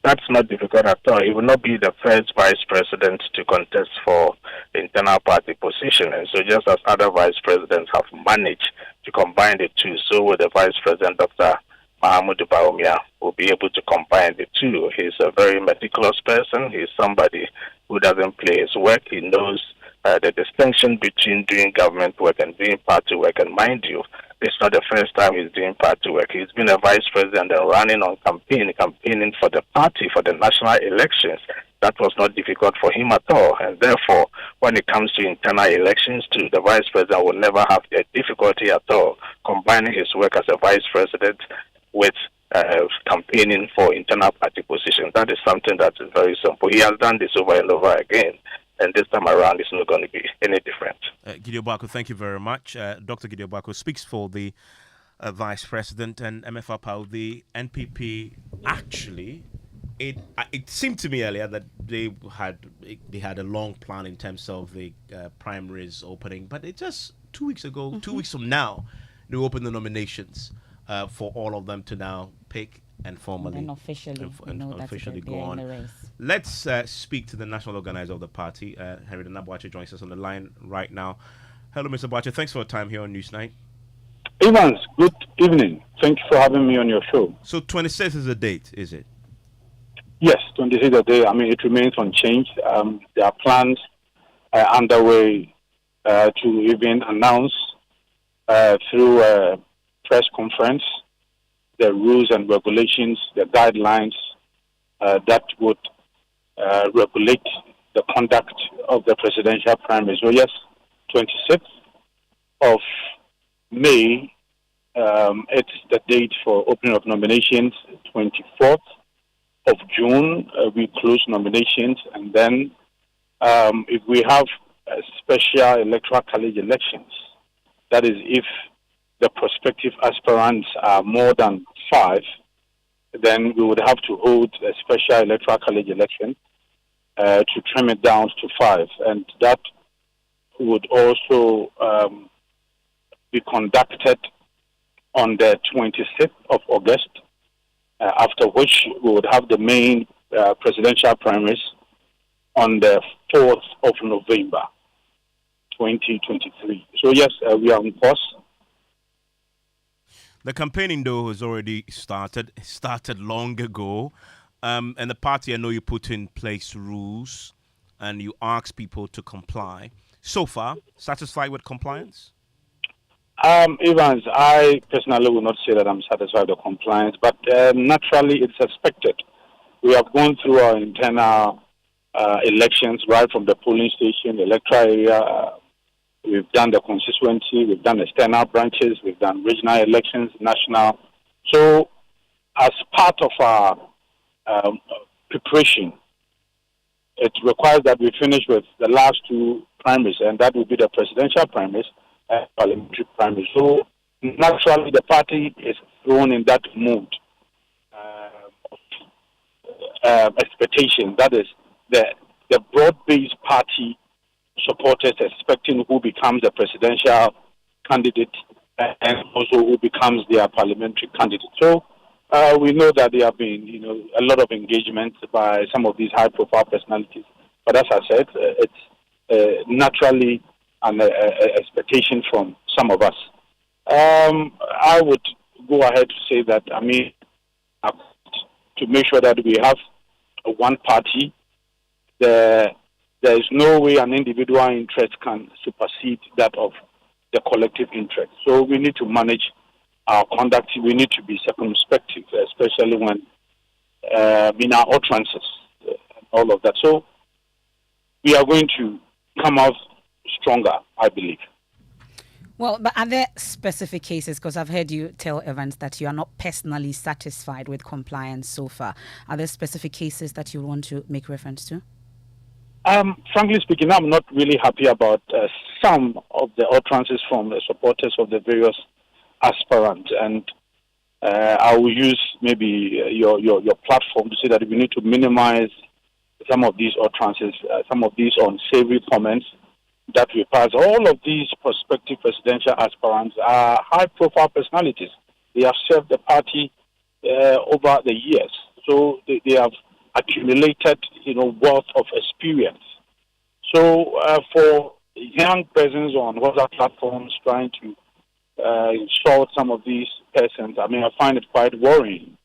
That's not difficult at all. He will not be the first vice president to contest for the internal party position. And so just as other vice presidents have managed to combine the two, so will the vice president, Dr. Mahamudu Bawumia, will be able to combine the two. He's a very meticulous person. He's somebody who doesn't play his work. He knows the distinction between doing government work and doing party work. And mind you, it's not the first time he's doing party work. He's been a vice president and running on campaigning for the party for the national elections. That was not difficult for him at all. And therefore, when it comes to internal elections too, the vice president will never have a difficulty at all combining his work as a vice president with campaigning for internal party positions. That is something that is very simple. He has done this over and over again. And this time around, it's not going to be any different. Gideon Bako, thank you very much. Dr. Gideon Bako speaks for the Vice President and MFR, the NPP. Actually, it seemed to me earlier that they had a long plan in terms of the primaries opening, but it just 2 weeks ago, 2 weeks from now, they opened the nominations for all of them to now pick and formally and officially go on. In the race. Let's speak to the national organizer of the party. Henry Nabwache joins us on the line right now. Hello, Mr. Bwache. Thanks for your time here on Newsnight. Evans, good evening. Thank you for having me on your show. So 26th is the date, is it? Yes, 26th is the day. I mean, it remains unchanged. There are plans underway to even announce through a press conference the rules and regulations, the guidelines that would regulate the conduct of the presidential primary. So yes, 26th of May, it's the date for opening of nominations. 24th of June, we close nominations, and then if we have special electoral college elections. That is, if the prospective aspirants are more than 5, then we would have to hold a special electoral college election to trim it down to 5. And that would also be conducted on the 26th of August, after which we would have the main presidential primaries on the 4th of November, 2023. So yes, we are on course. The campaigning, though, has already started long ago. And the party, I know you put in place rules and you ask people to comply. So far, satisfied with compliance? Evans, I personally will not say that I'm satisfied with compliance, but naturally it's expected. We have gone through our internal elections right from the polling station, the electoral area. We've done the constituency, we've done external branches, we've done regional elections, national. So as part of our preparation, it requires that we finish with the last 2 primaries, and that will be the presidential primaries and parliamentary primaries. So naturally, the party is thrown in that mood of expectation. That is, the broad-based party supporters expecting who becomes the presidential candidate and also who becomes their parliamentary candidate. So we know that there have been, a lot of engagement by some of these high-profile personalities. But as I said, it's naturally an expectation from some of us. I would go ahead to say that, to make sure that we have one party, there is no way an individual interest can supersede that of the collective interest. So we need to manage our conduct. We need to be circumspect, especially when in our utterances, all of that. So we are going to come out stronger, I believe. Well, but are there specific cases? Because I've heard you tell Evans that you are not personally satisfied with compliance so far. Are there specific cases that you want to make reference to? Frankly speaking, I'm not really happy about some of the utterances from the supporters of the various aspirants, and I will use maybe your platform to say that we need to minimize some of these utterances, some of these unsavory comments that we pass. All of these prospective presidential aspirants are high-profile personalities. They have served the party over the years, so they have accumulated, wealth of experience. So for young persons on WhatsApp platforms trying to insult some of these persons, I find it quite worrying.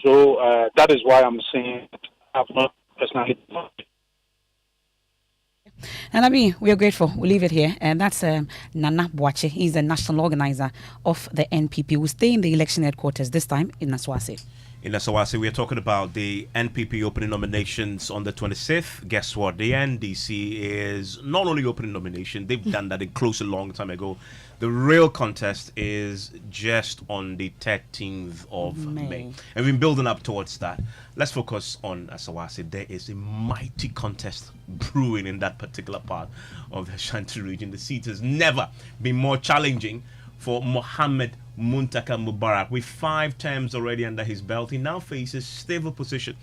So that is why I'm saying that I've not personally. And we are grateful. We'll leave it here. And that's Nana Boache. He's the national organizer of the NPP. We'll stay in the election headquarters, this time in Asawase. In Asawase, we are talking about the NPP opening nominations on the 26th. Guess what? The NDC is not only opening nomination, they've done that in close a long time ago. The real contest is just on the 13th of May. And we've been building up towards that. Let's focus on Asawase. There is a mighty contest brewing in that particular part of the Ashanti region. The seat has never been more challenging for Mohammed Muntaka Mubarak. With 5 terms already under his belt, he now faces stable position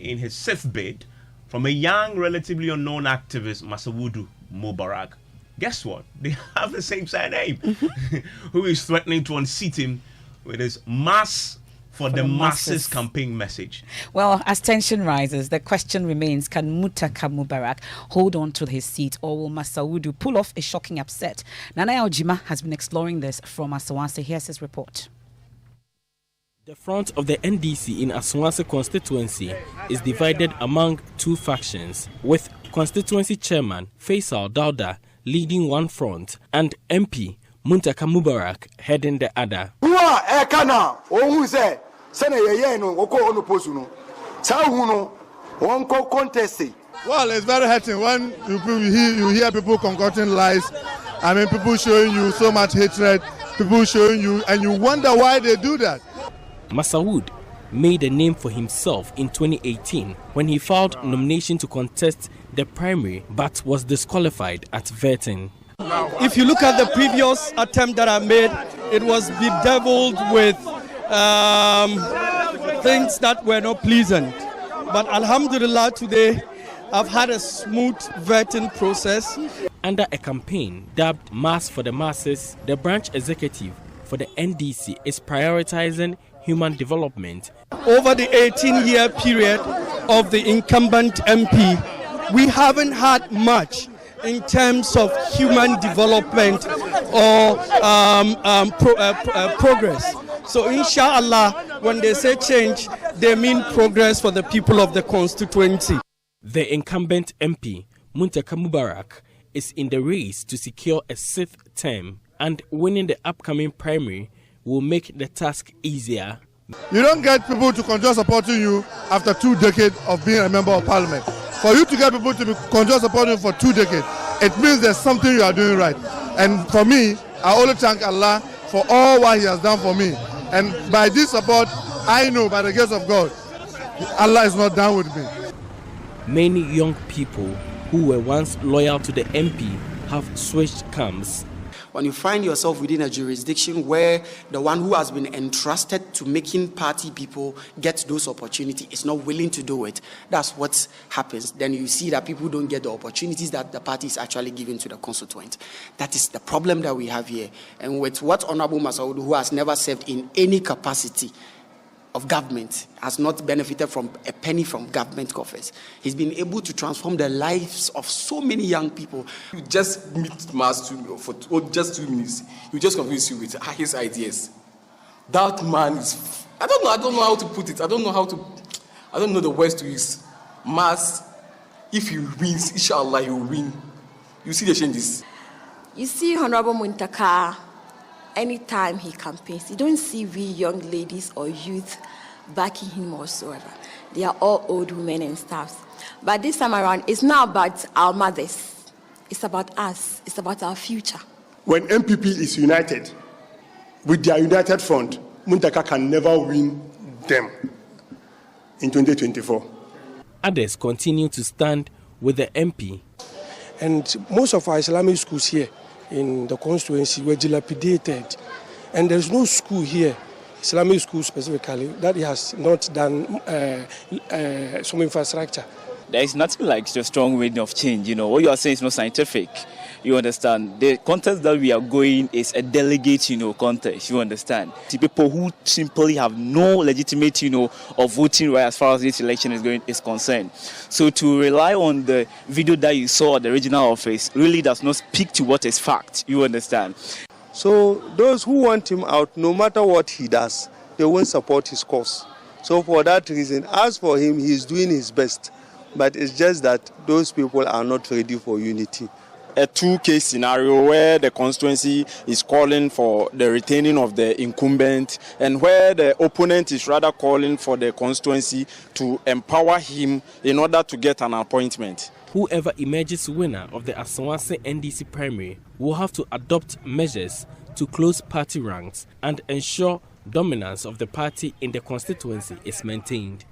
in his 6th bid from a young, relatively unknown activist, Masawudu Mubarak. Guess what? They have the same surname, who is threatening to unseat him with his Mass for the masses campaign message. Well, as tension rises, the question remains, can Muntaka Mubarak hold on to his seat, or will Masawudu pull off a shocking upset? Nana Ojima has been exploring this from Asawase. Here's his report. The front of the NDC in Asawase constituency is divided among 2 factions, with constituency chairman Faisal Dauda leading one front and MP Muntaka Mubarak heading the other. Well, it's very hurting when you hear people concocting lies. People showing you so much hatred, people showing you, and you wonder why they do that. Masawood made a name for himself in 2018 when he filed nomination to contest the primary but was disqualified at Verton. If you look at the previous attempt that I made, it was bedeviled with things that were not pleasant. But Alhamdulillah, today I've had a smooth vetting process. Under a campaign dubbed Mass for the Masses, the branch executive for the NDC is prioritizing human development. Over the 18-year period of the incumbent MP, we haven't had much in terms of human development or progress. So inshallah, when they say change, they mean progress for the people of the constituency. The incumbent MP, Muntaka Mubarak, is in the race to secure a 6th term, and winning the upcoming primary will make the task easier. You don't get people to continue supporting you after 2 decades of being a member of parliament. For you to get people to continue supporting you for 2 decades, it means there's something you are doing right. And for me, I only thank Allah for all what He has done for me. And by this support, I know by the grace of God, Allah is not done with me. Many young people who were once loyal to the MP have switched camps. When you find yourself within a jurisdiction where the one who has been entrusted to making party people get those opportunities is not willing to do it, that's what happens. Then you see that people don't get the opportunities that the party is actually giving to the constituent. That is the problem that we have here. And with what Honorable Masaoud, who has never served in any capacity of government, has not benefited from a penny from government coffers. He's been able to transform the lives of so many young people. You just meet Mas for just 2 minutes. You just convince you with his ideas. That man is, I don't know how to put it. I don't know the words to use. Mas, if he wins, inshallah he will win. You see the changes. You see Honorable Muntaka, anytime he campaigns, you don't see we young ladies or youth backing him whatsoever. They are all old women and stuff. But this time around, it's not about our mothers. It's about us. It's about our future. When MPP is united, with their united front, Muntaka can never win them in 2024. Others continue to stand with the MP. And most of our Islamic schools here in the constituency were dilapidated. And there's no school here, Islamic school specifically, that has not done some infrastructure. There is nothing like the strong wind of change. What you are saying is not scientific. You understand? The contest that we are going is a delegate, contest. You understand? The people who simply have no legitimate, of voting right as far as this election is concerned. So to rely on the video that you saw at the regional office really does not speak to what is fact. You understand? So those who want him out, no matter what he does, they won't support his cause. So for that reason, as for him, he's doing his best. But it's just that those people are not ready for unity. A two-case scenario where the constituency is calling for the retaining of the incumbent and where the opponent is rather calling for the constituency to empower him in order to get an appointment. Whoever emerges winner of the Asawase NDC primary will have to adopt measures to close party ranks and ensure dominance of the party in the constituency is maintained.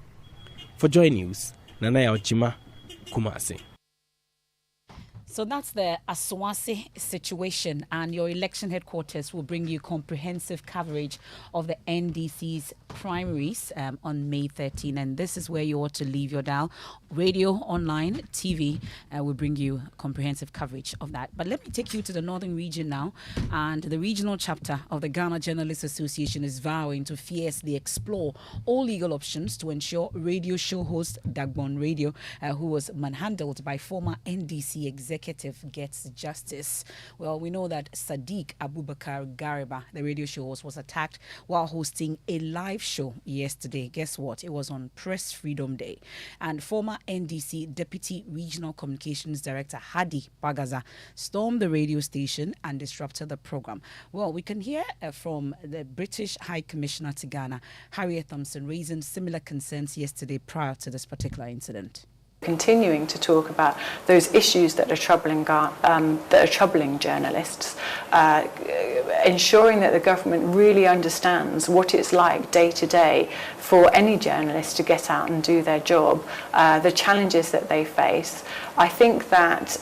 For Joy News, Nanaya Ojima, Kumasi. So that's the Asawase situation, and your election headquarters will bring you comprehensive coverage of the NDC's primaries on May 13. And this is where you ought to leave your dial. Radio, online, TV will bring you comprehensive coverage of that. But let me take you to the northern region now. And the regional chapter of the Ghana Journalists Association is vowing to fiercely explore all legal options to ensure radio show host Dagbon Radio, who was manhandled by former NDC executive, gets justice. Well, we know that Sadiq Abubakar Gariba, the radio show host, was attacked while hosting a live show yesterday. Guess what? It was on Press Freedom Day. And former NDC Deputy Regional Communications Director Hadi Bagaza stormed the radio station and disrupted the program. Well, we can hear from the British High Commissioner to Ghana, Harriet Thompson, raising similar concerns yesterday prior to this particular incident. Continuing to talk about those issues that are troubling journalists, ensuring that the government really understands what it's like day to day for any journalist to get out and do their job, the challenges that they face. I think that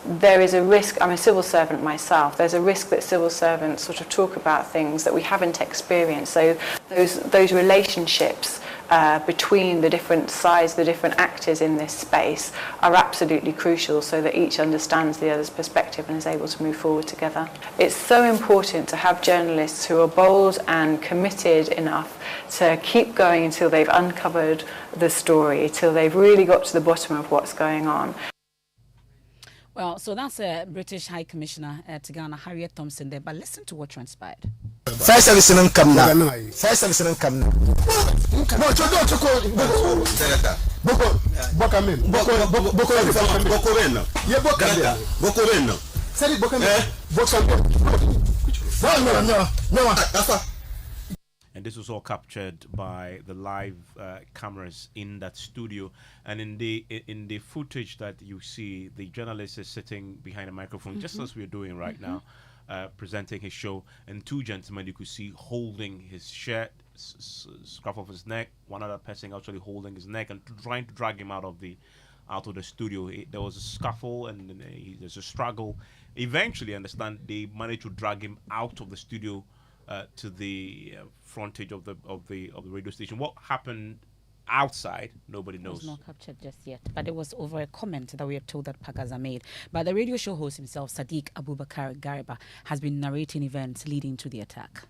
there is a risk, I'm a civil servant myself, there's a risk that civil servants sort of talk about things that we haven't experienced. So those relationships between the different sides, the different actors in this space are absolutely crucial so that each understands the other's perspective and is able to move forward together. It's so important to have journalists who are bold and committed enough to keep going until they've uncovered the story, till they've really got to the bottom of what's going on. Well, so that's British High Commissioner to Ghana, Harriet Thompson there. But listen to what transpired. First service in come now. First service in come now. And this was all captured by the live cameras in that studio. And in the footage that you see, the journalist is sitting behind a microphone, just as we're doing right now, presenting his show. And two gentlemen you could see holding his shirt, scruff of his neck. One other person actually holding his neck and trying to drag him out of the studio. There was a scuffle and there's a struggle. Eventually, I understand they managed to drag him out of the studio to the frontage of the radio station. What happened outside, nobody knows. It was not captured just yet, but it was over a comment that we are told that Pagaza made. But the radio show host himself, Sadiq Abubakar Gariba, has been narrating events leading to the attack.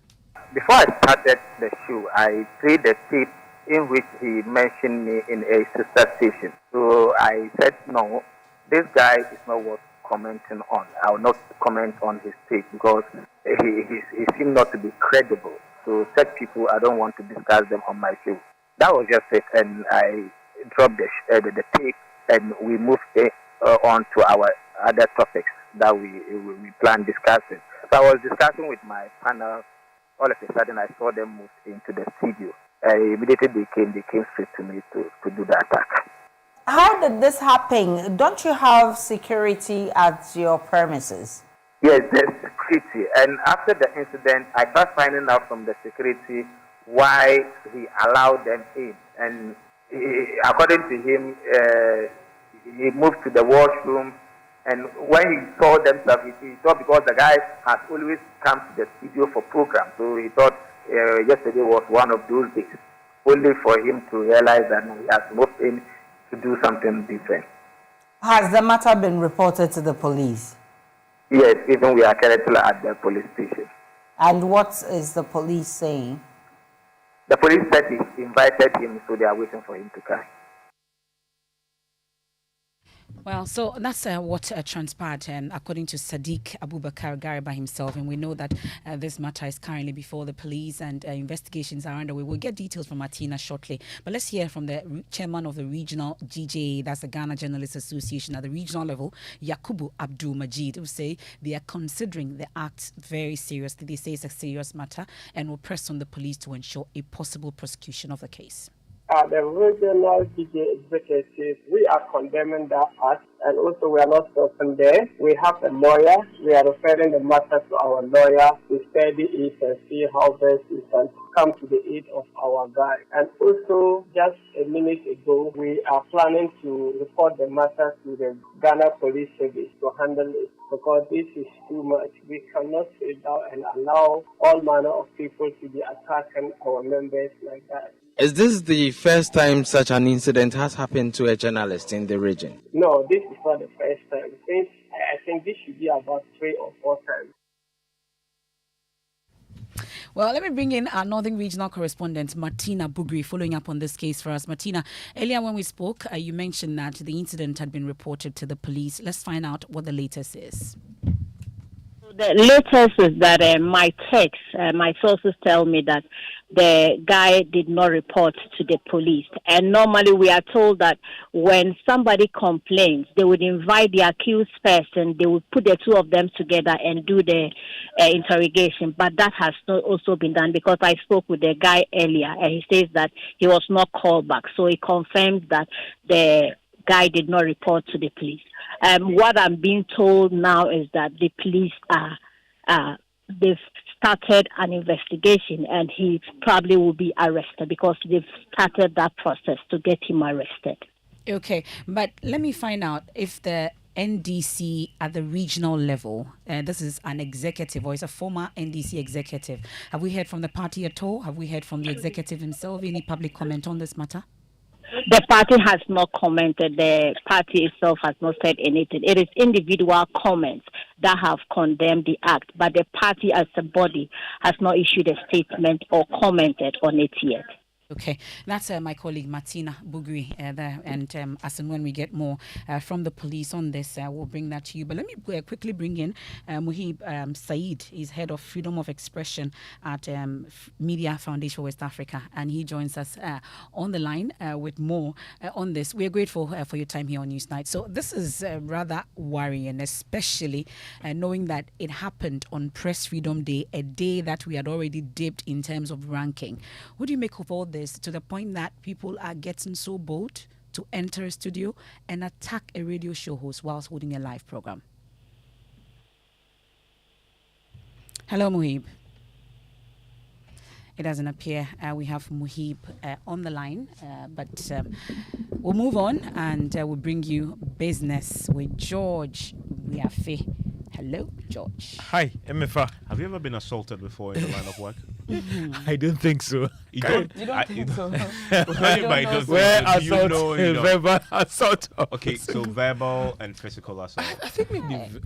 Before I started the show, I played a tape in which he mentioned me in a sister station. So I said, no, this guy is not worth commenting on. I will not comment on his tape because he seemed not to be credible. So such people, I don't want to discuss them on my show. That was just it, and I dropped the tape, and we moved on to our other topics that we planned discussing. So I was discussing with my panel. All of a sudden, I saw them move into the studio. Immediately they came straight to me to do the attack. How did this happen? Don't you have security at your premises? Yes, there's security. And after the incident, I started finding out from the security why he allowed them in. And according to him, he moved to the washroom. And when he saw themselves, he thought because the guy has always come to the studio for programs. So he thought yesterday was one of those days, only for him to realize that he has moved in to do something different. Has the matter been reported to the police? Yes, even we are currently at the police station. And what is the police saying? The police said he invited him, so they are waiting for him to come. Well, so that's what transpired, according to Sadiq Abubakar Gariba himself. And we know that this matter is currently before the police and investigations are underway. We'll get details from Martina shortly. But let's hear from the chairman of the regional GJA, that's the Ghana Journalists Association at the regional level, Yakubu Abdul Majid, who say they are considering the act very seriously. They say it's a serious matter and will press on the police to ensure a possible prosecution of the case. The regional DJ executive, we are condemning that act, and also we are not stopping there. We have a lawyer. We are referring the matter to our lawyer to study it and see how best we can come to the aid of our guy. And also, just a minute ago, we are planning to report the matter to the Ghana Police Service to handle it, because this is too much. We cannot sit down and allow all manner of people to be attacking our members like that. Is this the first time such an incident has happened to a journalist in the region? No, this is not the first time. I think this should be about 3 or 4 times. Well, let me bring in our Northern Regional correspondent, Martina Bugri, following up on this case for us. Martina, earlier when we spoke, you mentioned that the incident had been reported to the police. Let's find out what the latest is. The latest is that my sources tell me that the guy did not report to the police. And normally we are told that when somebody complains, they would invite the accused person, they would put the two of them together and do the interrogation. But that has not also been done, because I spoke with the guy earlier and he says that he was not called back. So he confirms that the guy did not report to the police. What I'm being told now is that the police they've started an investigation and he probably will be arrested, because they've started that process to get him arrested. Okay, but let me find out if the NDC at the regional level, this is an executive or is a former NDC executive. Have we heard from the party at all? Have we heard from the executive himself? Any public comment on this matter? The party has not commented. The party itself has not said anything. It is individual comments that have condemned the act, but the party as a body has not issued a statement or commented on it yet. Okay, that's my colleague Martina Bugri there, and as and when we get more from the police on this, we'll bring that to you. But let me quickly bring in Muhib Said. He's head of freedom of expression at Media Foundation for West Africa, and he joins us on the line with more on this. We're grateful for your time here on Newsnight. So this is rather worrying, especially knowing that it happened on Press Freedom Day, a day that we had already dipped in terms of ranking. What do you make of all this, to the point that people are getting so bold to enter a studio and attack a radio show host whilst holding a live program? Hello, Muhib. It doesn't appear we have Muhib on the line, but we'll move on and we'll bring you business with George Wiafe. Hello, George. Hi, MFA. Have you ever been assaulted before in the line of work? I don't think so. You don't think so? Where assault, verbal assault. Okay, so verbal and physical assault. I think maybe.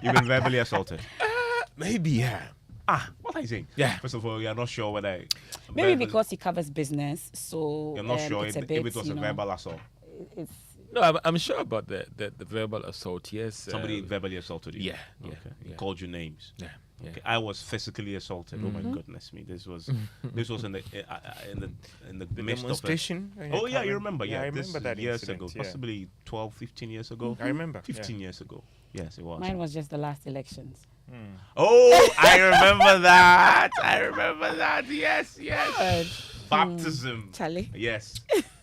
You've been verbally assaulted? Maybe, yeah. What are you saying? Yeah. First of all, you're not sure whether... Maybe because he covers business, so... You're not sure if it was a verbal assault. No, I'm sure about the verbal assault, yes. Somebody verbally assaulted you? Yeah. Okay. He called you names? Yeah. Okay. I was physically assaulted. Oh my goodness me! This was in the midst demonstration. Of oh yeah, you remember? Yeah, I remember that years incident, ago, possibly 12, 15 years ago. I remember. 15 years ago. Yes, it was. Mine was just the last elections. Oh, I remember that. Yes. Baptism. Charlie. Yes.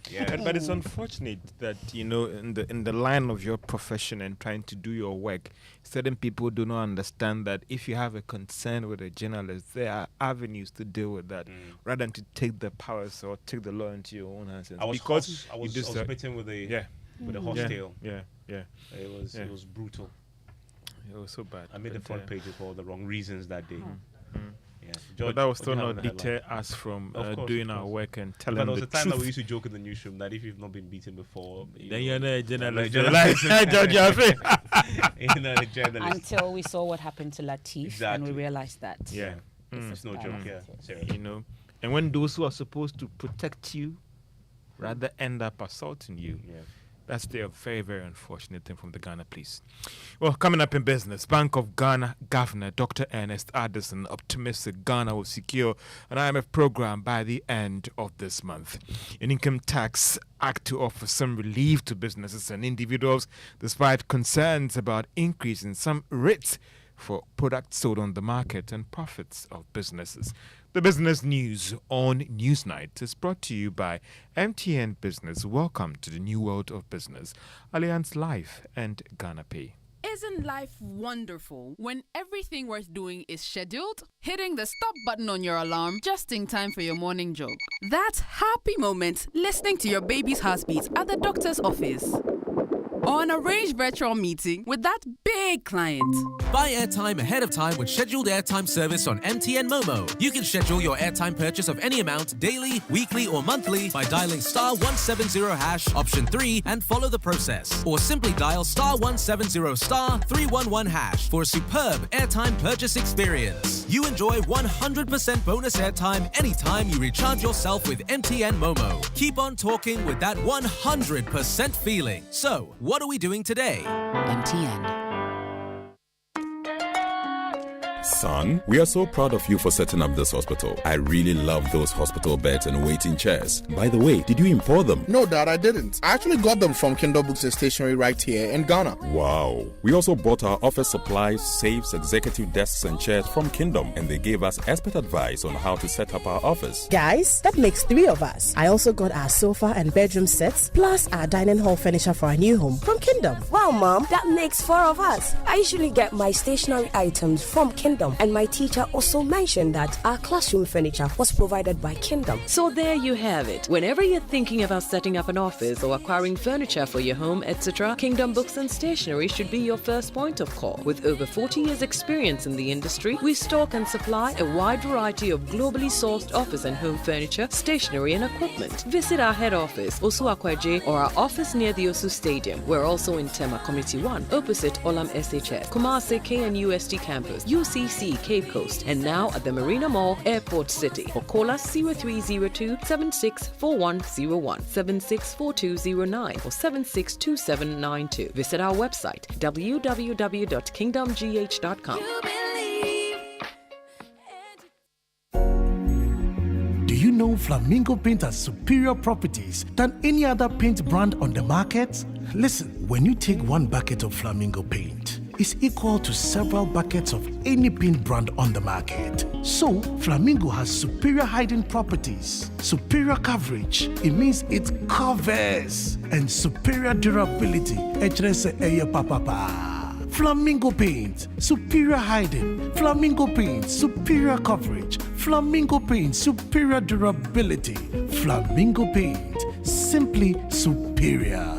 Yeah. But it's unfortunate that, in the line of your profession and trying to do your work, certain people do not understand that if you have a concern with a journalist, there are avenues to deal with that, rather than to take the powers or take the law into your own hands. I was bitten with a horse tail. Yeah. It was brutal. It was so bad. I made the front page for all the wrong reasons that day. Yeah. George, but that will still not deter us from doing our work and telling the truth. There was a time that we used to joke in the newsroom that if you've not been beaten before, then you're not a journalist. Until we saw what happened to Latif, and we realized that. Yeah. It's no joke. Yeah. Seriously. And when those who are supposed to protect you rather end up assaulting you. Yeah. That's the very, very unfortunate thing from the Ghana police. Well, coming up in business, Bank of Ghana Governor Dr. Ernest Addison optimistic Ghana will secure an IMF program by the end of this month. An income tax act to offer some relief to businesses and individuals despite concerns about increasing some rates for products sold on the market and profits of businesses. The business news on Newsnight is brought to you by MTN Business. Welcome to the new world of business. Allianz Life and Ghana Pay. Isn't life wonderful when everything worth doing is scheduled? Hitting the stop button on your alarm just in time for your morning jog. That's happy moments listening to your baby's heartbeat at the doctor's office. Or an arranged virtual meeting with that big client. Buy airtime ahead of time with scheduled airtime service on MTN Momo. You can schedule your airtime purchase of any amount daily, weekly, or monthly by dialing *170# option 3 and follow the process. Or simply dial *170*311# for a superb airtime purchase experience. You enjoy 100% bonus airtime anytime you recharge yourself with MTN Momo. Keep on talking with that 100% feeling. So, what are we doing today? MTN. Son, we are so proud of you for setting up this hospital. I really love those hospital beds and waiting chairs. By the way, did you import them? No, Dad, I didn't. I actually got them from Kindle Books and Stationery right here in Ghana. Wow. We also bought our office supplies, safes, executive desks and chairs from Kingdom, and they gave us expert advice on how to set up our office. Guys, that makes 3 of us. I also got our sofa and bedroom sets, plus our dining hall furniture for our new home from Kingdom. Wow, Mom, that makes 4 of us. I usually get my stationery items from Kingdom, and my teacher also mentioned that our classroom furniture was provided by Kingdom. So there you have it. Whenever you're thinking about setting up an office or acquiring furniture for your home, etc., Kingdom Books and Stationery should be your first point of call. With over 40 years experience in the industry, we stock and supply a wide variety of globally sourced office and home furniture, stationery and equipment. Visit our head office, Osu Akwaje, or our office near the Osu Stadium. We're also in Tema Community 1, opposite Olam SHS, Kumasi KNUST campus, UCC Cape Coast, and now at the Marina Mall, Airport City. Or call us 0302 764101, 764209, or 762792. Visit our website www.kingdomgh.com. Do you know Flamingo Paint has superior properties than any other paint brand on the market? Listen, when you take 1 bucket of Flamingo Paint, it's equal to several buckets of any paint brand on the market. So, Flamingo has superior hiding properties, superior coverage, it means it covers, and superior durability. Flamingo Paint, superior hiding. Flamingo Paint, superior coverage. Flamingo Paint, superior durability. Flamingo Paint, simply superior.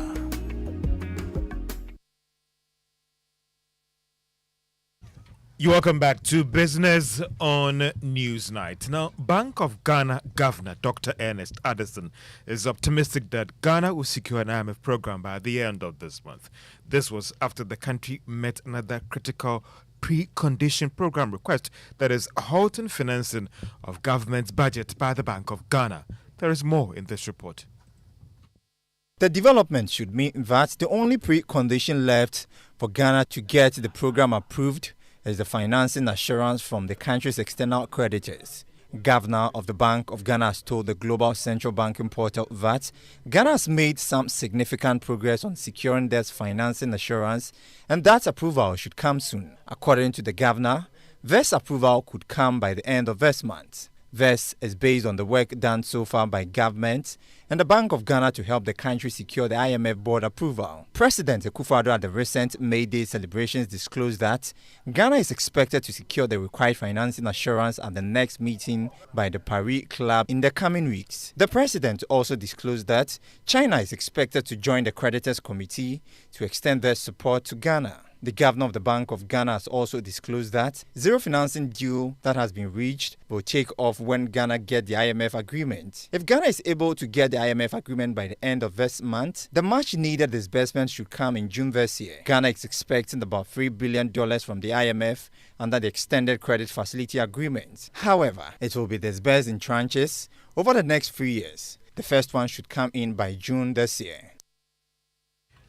You're welcome back to Business on Newsnight. Now, Bank of Ghana Governor Dr. Ernest Addison is optimistic that Ghana will secure an IMF program by the end of this month. This was after the country met another critical precondition program request, that is, halting financing of government's budget by the Bank of Ghana. There is more in this report. The development should mean that the only precondition left for Ghana to get the program approved is the financing assurance from the country's external creditors. Governor of the Bank of Ghana has told the Global Central Banking Portal that Ghana has made some significant progress on securing this financing assurance, and that approval should come soon. According to the governor, this approval could come by the end of this month. This is based on the work done so far by government and the Bank of Ghana to help the country secure the IMF board approval. President Akufo-Addo at the recent May Day celebrations disclosed that Ghana is expected to secure the required financing assurance at the next meeting by the Paris Club in the coming weeks. The president also disclosed that China is expected to join the creditors committee to extend their support to Ghana. The governor of the Bank of Ghana has also disclosed that zero financing deal that has been reached will take off when Ghana get the IMF agreement. If Ghana is able to get the IMF agreement by the end of this month, the much needed disbursement should come in June this year. Ghana is expecting about $3 billion from the IMF under the extended credit facility agreement. However, it will be disbursed in tranches over the next 3 years. The first one should come in by June this year.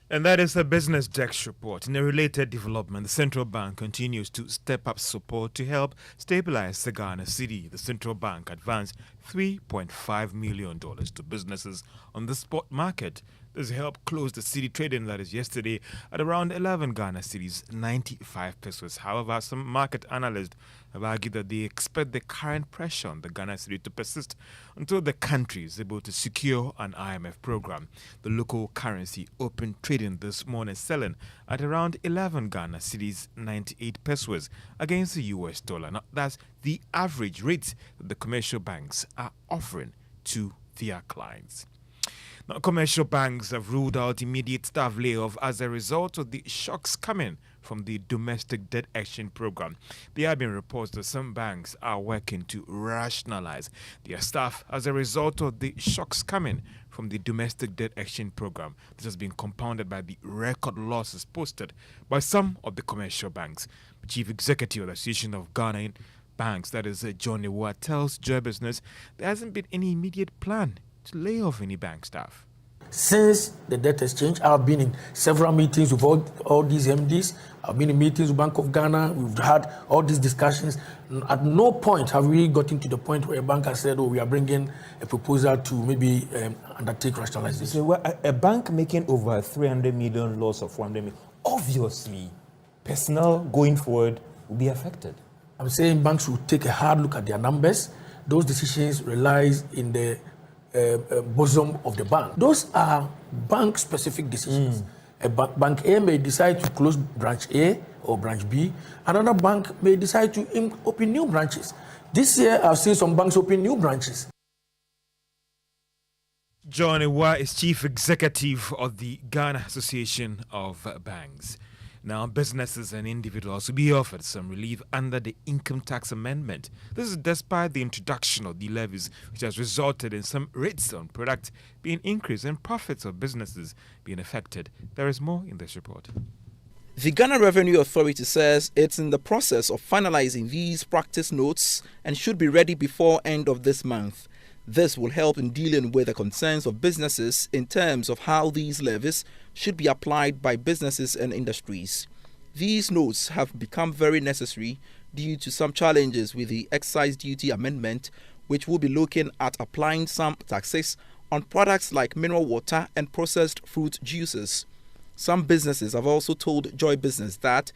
And that is the Business Desk report. In a related development, the central bank continues to step up support to help stabilize the Ghana cedi. The central bank advanced $3.5 million to businesses on the spot market. This helped close the cedi trading, that is yesterday, at around 11 Ghana cedis, 95 pesos. However, some market analysts have argued that they expect the current pressure on the Ghana cedi to persist until the country is able to secure an IMF program. The local currency opened trading this morning, selling at around 11 Ghana cedis, 98 pesos against the US dollar. Now, that's the average rate that the commercial banks are offering to their clients. Now, commercial banks have ruled out immediate staff layoff as a result of the shocks coming from the domestic debt exchange program. There have been reports that some banks are working to rationalize their staff as a result of the shocks coming from the domestic debt exchange program. This has been compounded by the record losses posted by some of the commercial banks. The Chief Executive of the Association of Ghanaian Banks, that is John Iwa, tells Joy Business there hasn't been any immediate plan to lay off any bank staff. Since the debt exchange, I've been in several meetings with all these MDs. I've been in meetings with Bank of Ghana. We've had all these discussions. At no point have we gotten to the point where a bank has said, we are bringing a proposal to maybe undertake rationalization. So a bank making over 300 million loss of 400 million, obviously, personnel going forward will be affected. I'm saying banks will take a hard look at their numbers. Those decisions relies in the bosom of the bank. Those are bank-specific decisions. Bank A may decide to close branch A or branch B. Another bank may decide to open new branches. This year, I've seen some banks open new branches. John Ewa is Chief Executive of the Ghana Association of Banks. Now, businesses and individuals will be offered some relief under the income tax amendment. This is despite the introduction of the levies, which has resulted in some rates on products being increased and profits of businesses being affected. There is more in this report. The Ghana Revenue Authority says it's in the process of finalizing these practice notes and should be ready before end of this month. This will help in dealing with the concerns of businesses in terms of how these levies should be applied by businesses and industries. These notes have become very necessary due to some challenges with the excise duty amendment, which will be looking at applying some taxes on products like mineral water and processed fruit juices. Some businesses have also told Joy Business that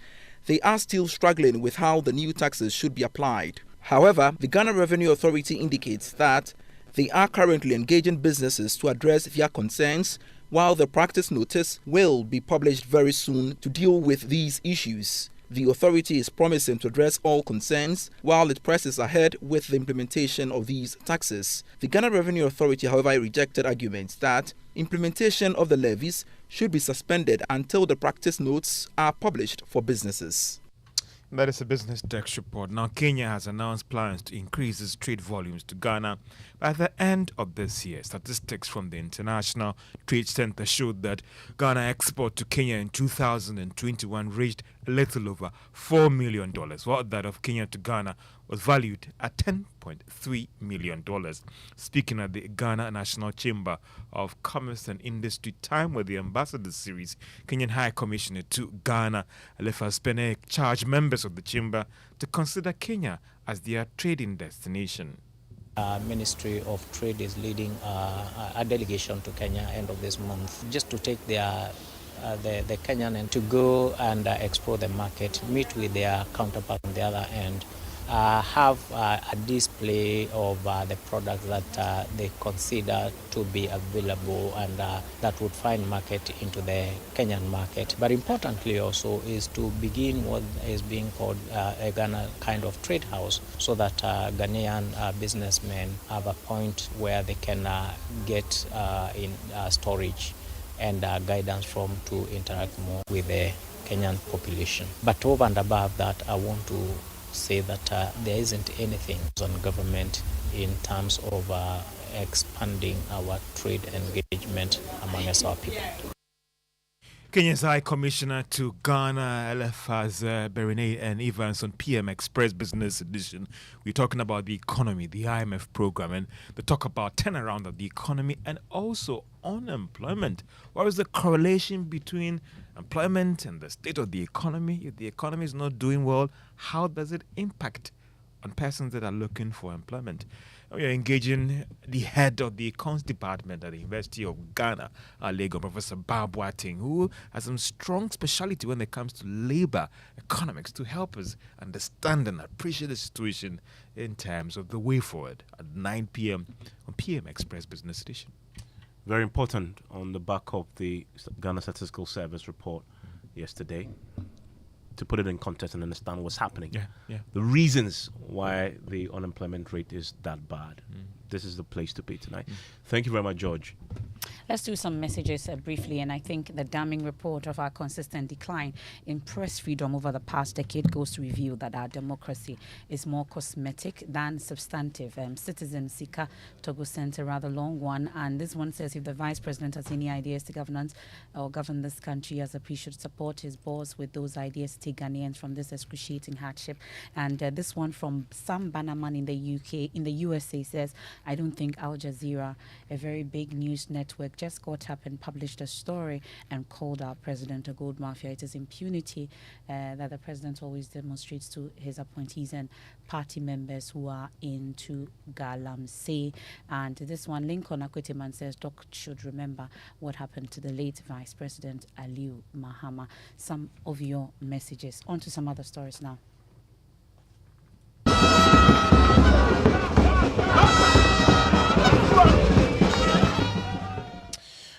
they are still struggling with how the new taxes should be applied. However, the Ghana Revenue Authority indicates that they are currently engaging businesses to address their concerns, while the practice notice will be published very soon to deal with these issues. The authority is promising to address all concerns while it presses ahead with the implementation of these taxes. The Ghana Revenue Authority, however, rejected arguments that implementation of the levies should be suspended until the practice notes are published for businesses. That is a Business Desk report. Now, Kenya has announced plans to increase its trade volumes to Ghana by the end of this year. Statistics from the International Trade Center showed that Ghana export to Kenya in 2021 reached a little over $4 million, while that of Kenya to Ghana was valued at $10.3 million. Speaking at the Ghana National Chamber of Commerce and Industry time with the Ambassador Series, Kenyan High Commissioner to Ghana, Alefas Pene, charged members of the chamber to consider Kenya as their trading destination. Ministry of Trade is leading a delegation to Kenya end of this month just to take the Kenyan and to go and explore the market, meet with their counterpart on the other end, have a display of the products that they consider to be available and that would find market into the Kenyan market. But importantly also is to begin what is being called a Ghana kind of trade house, so that Ghanaian businessmen have a point where they can get in storage and guidance from to interact more with the Kenyan population. But over and above that, I want to say that there isn't anything on government in terms of expanding our trade engagement among us, our people. Kenya's High Commissioner to Ghana, Elefaz Berine and Evans on PM Express Business Edition. We're talking about the economy, the IMF program, and the talk about turnaround of the economy and also unemployment. What is the correlation between employment and the state of the economy? If the economy is not doing well, how does it impact on persons that are looking for employment? We are engaging the head of the Econs Department at the University of Ghana, Lagos, Professor Bob Watting, who has some strong speciality when it comes to labor economics to help us understand and appreciate the situation in terms of the way forward at 9 p.m. on PM Express Business Edition. Very important on the back of the Ghana Statistical Service report yesterday, to put it in context and understand what's happening. The reasons why the unemployment rate is that bad. This is the place to be tonight. Thank you very much, George. Let's do some messages briefly, and I think the damning report of our consistent decline in press freedom over the past decade goes to reveal that our democracy is more cosmetic than substantive. Citizen Sika Togo sent a rather long one, and this one says if the Vice President has any ideas to governance or govern this country, as he should support his boss with those ideas to take Ghanaians from this excruciating hardship. And this one from Sam Bannerman in the USA says, I don't think Al Jazeera, a very big news network, just got up and published a story and called out President a gold mafia. It is impunity that the president always demonstrates to his appointees and party members who are into Galamsey. And this one, Lincoln Akwetiman says, Doc should remember what happened to the late Vice President Aliu Mahama. Some of your messages. On to some other stories now.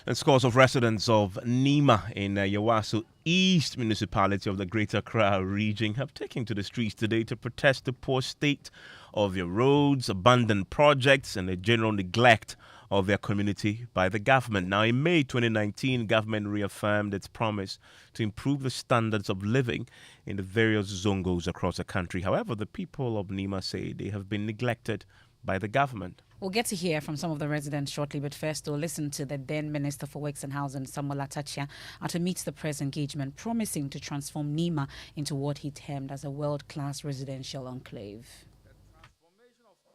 And scores of residents of Nima in Yawaso East municipality of the Greater Accra region have taken to the streets today to protest the poor state of their roads, abandoned projects, and the general neglect of their community by the government. Now, in May 2019, government reaffirmed its promise to improve the standards of living in the various zongos across the country. However, the people of Nima say they have been neglected by the government. We'll get to hear from some of the residents shortly, but first we'll listen to the then Minister for Works and Housing, Samuel Atachia, to meet the press engagement, promising to transform Nima into what he termed as a world-class residential enclave.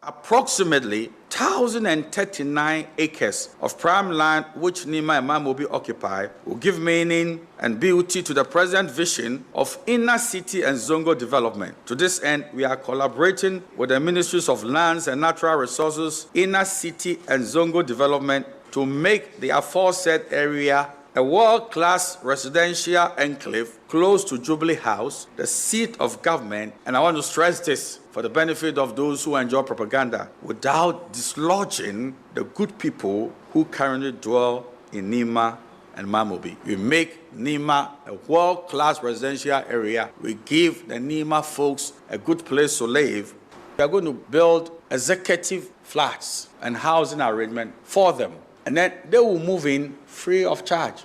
Approximately 1,039 acres of prime land which Nima and Mamobi occupy will give meaning and beauty to the present vision of inner city and zongo development. To this end, we are collaborating with the Ministries of Lands and Natural Resources, Inner City and Zongo Development to make the aforesaid area a world-class residential enclave close to Jubilee House, the seat of government, and I want to stress this for the benefit of those who enjoy propaganda, without dislodging the good people who currently dwell in Nima and Mamobi. We make Nima a world-class residential area. We give the Nima folks a good place to live. We are going to build executive flats and housing arrangement for them, and then they will move in free of charge.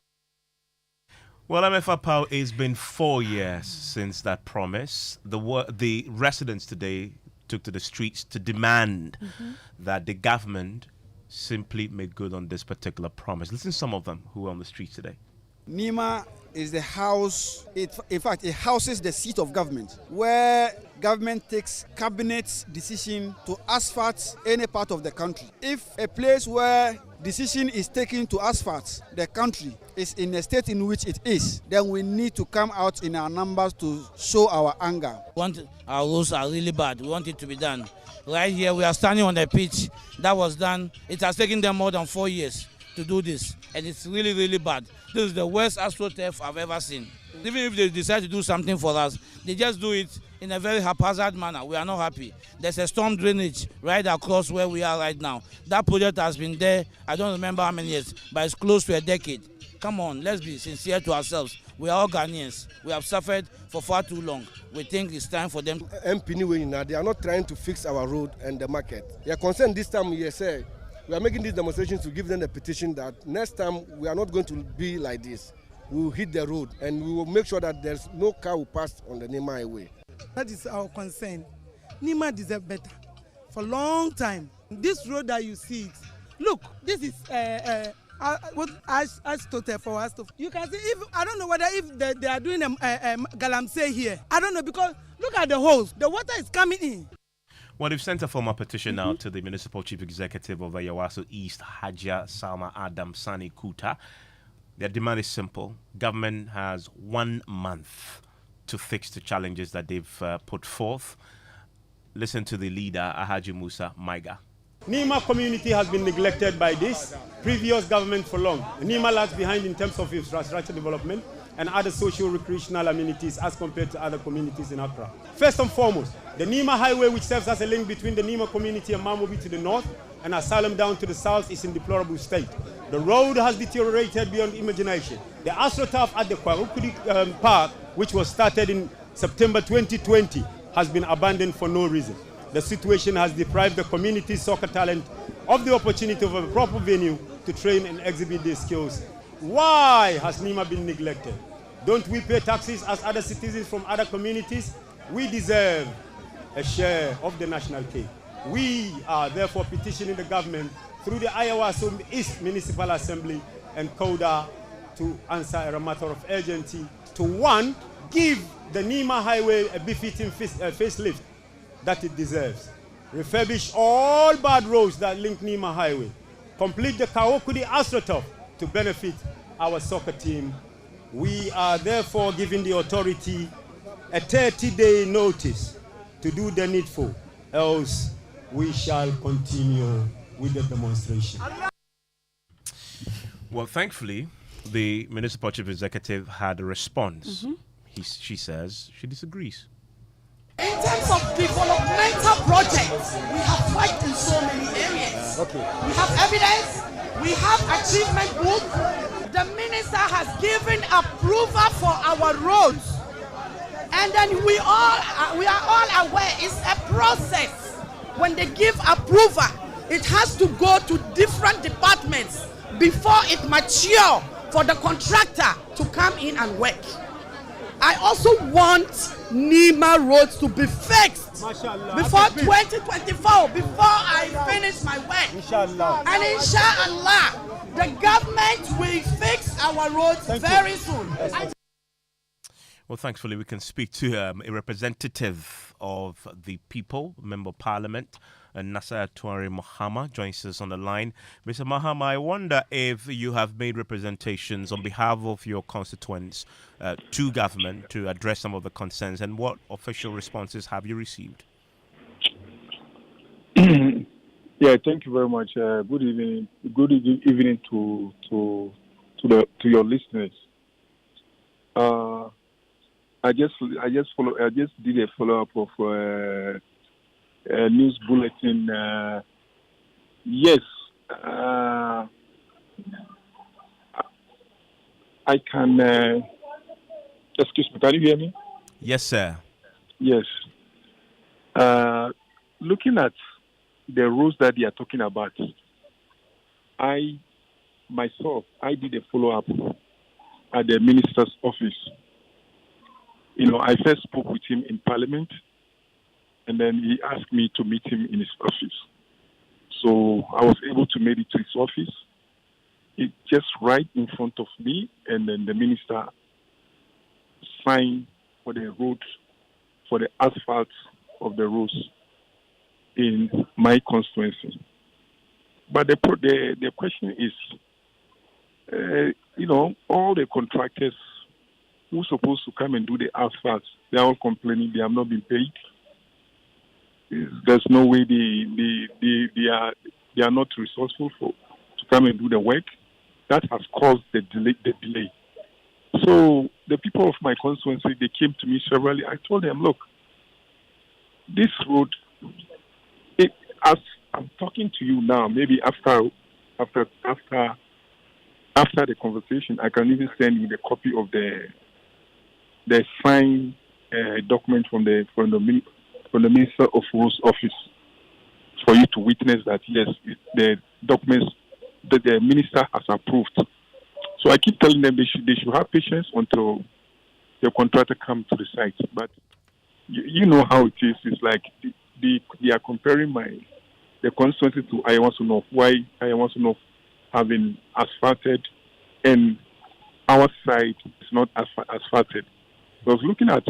Well, MFAPAO, it's been 4 years since that promise. The residents today took to the streets to demand that the government simply make good on this particular promise. Listen to some of them who are on the streets today. Nima is the house, in fact, it houses the seat of government, where government takes cabinet decision to asphalt any part of the country. If a place where decision is taken to asphalt the country is in the state in which it is, then we need to come out in our numbers to show our anger. Our roads are really bad. We want it to be done. Right here, we are standing on the pitch. That was done. It has taken them more than 4 years to do this, and it's really, really bad. This is the worst astroturf I've ever seen. Even if they decide to do something for us, they just do it in a very haphazard manner. We are not happy. There's a storm drainage right across where we are right now. That project has been there, I don't remember how many years, but it's close to a decade. Come on, let's be sincere to ourselves. We are all Ghanaians. We have suffered for far too long. We think it's time for them. They are not trying to fix our road and the market. They are concerned this time, we are making these demonstrations to give them a petition that next time we are not going to be like this. We will hit the road and we will make sure that there's no car will pass on the Nima Highway. That is our concern. Nima deserves better for a long time. This road that you see, look, this is what I started for us. You can see, if I don't know whether if they are doing a galamsey here. I don't know, because look at the holes. The water is coming in. Well, they've sent a formal petition now to the Municipal Chief Executive of Yawaso East, Hajia Salma Adam Sani Kuta. Their demand is simple. Government has 1 month to fix the challenges that they've put forth. Listen to the leader, Ahaji Musa Maiga. Nima community has been neglected by this previous government for long. Nima lags behind in terms of infrastructure development and other social recreational amenities as compared to other communities in Accra. First and foremost, the Nima Highway, which serves as a link between the Nima community and Mamobi to the north and Asylum down to the south, is in deplorable state. The road has deteriorated beyond imagination. The AstroTurf at the Kwarukudi Park, which was started in September 2020, has been abandoned for no reason. The situation has deprived the community's soccer talent of the opportunity of a proper venue to train and exhibit their skills. Why has Nima been neglected? Don't we pay taxes as other citizens from other communities? We deserve a share of the national cake. We are therefore petitioning the government through the Ayawaso East Municipal Assembly and CODA to answer a matter of urgency to, one, give the Nima Highway a befitting facelift that it deserves. Refurbish all bad roads that link Nima Highway. Complete the Kawokudi AstroTurf to benefit our soccer team. We are therefore giving the authority a 30-day notice to do the needful, else we shall continue with the demonstration. Well, thankfully, the Municipal Chief Executive had a response. She says she disagrees. In terms of developmental projects, we have worked in so many areas. We have evidence, we have achievement book. The minister has given approval for our roads. And then we are all aware it's a process. When they give approval, it has to go to different departments before it matures for the contractor to come in and work. I also want Nima roads to be fixed before 2024, before I finish my work. Inshallah. And inshallah, the government will fix our roads very soon. Well, thankfully, we can speak to a representative of the people, Member of Parliament, Nasser Tuari Mahama joins us on the line. Mr. Mahama, I wonder if you have made representations on behalf of your constituents to government to address some of the concerns, and what official responses have you received? Yeah, thank you very much. Good evening. Good evening to your listeners. I just did a follow up of a news bulletin. Yes, I can. Excuse me. Can you hear me? Yes, sir. Yes. Looking at the rules that they are talking about, I did a follow up at the minister's office. I first spoke with him in Parliament, and then he asked me to meet him in his office. So I was able to make it to his office. It's just right in front of me, and then the minister signed for the road, for the asphalt of the roads in my constituency. But the question is, all the contractors who are supposed to come and do the asphalt, they are all complaining they have not been paid. There's no way they are not resourceful to come and do the work. That has caused the delay. So the people of my constituency, they came to me severally. I told them, look, this road, as I'm talking to you now, maybe after the conversation, I can even send you the copy of the signed document from the Minister of Roads office for you to witness that yes, the documents that the minister has approved. So I keep telling them they should have patience until the contractor comes to the site. But you know how it is. It's like they are comparing the constituency to Ayawaso North. Why Ayawaso North having asphalted and our side is not asphalted. So I was looking at.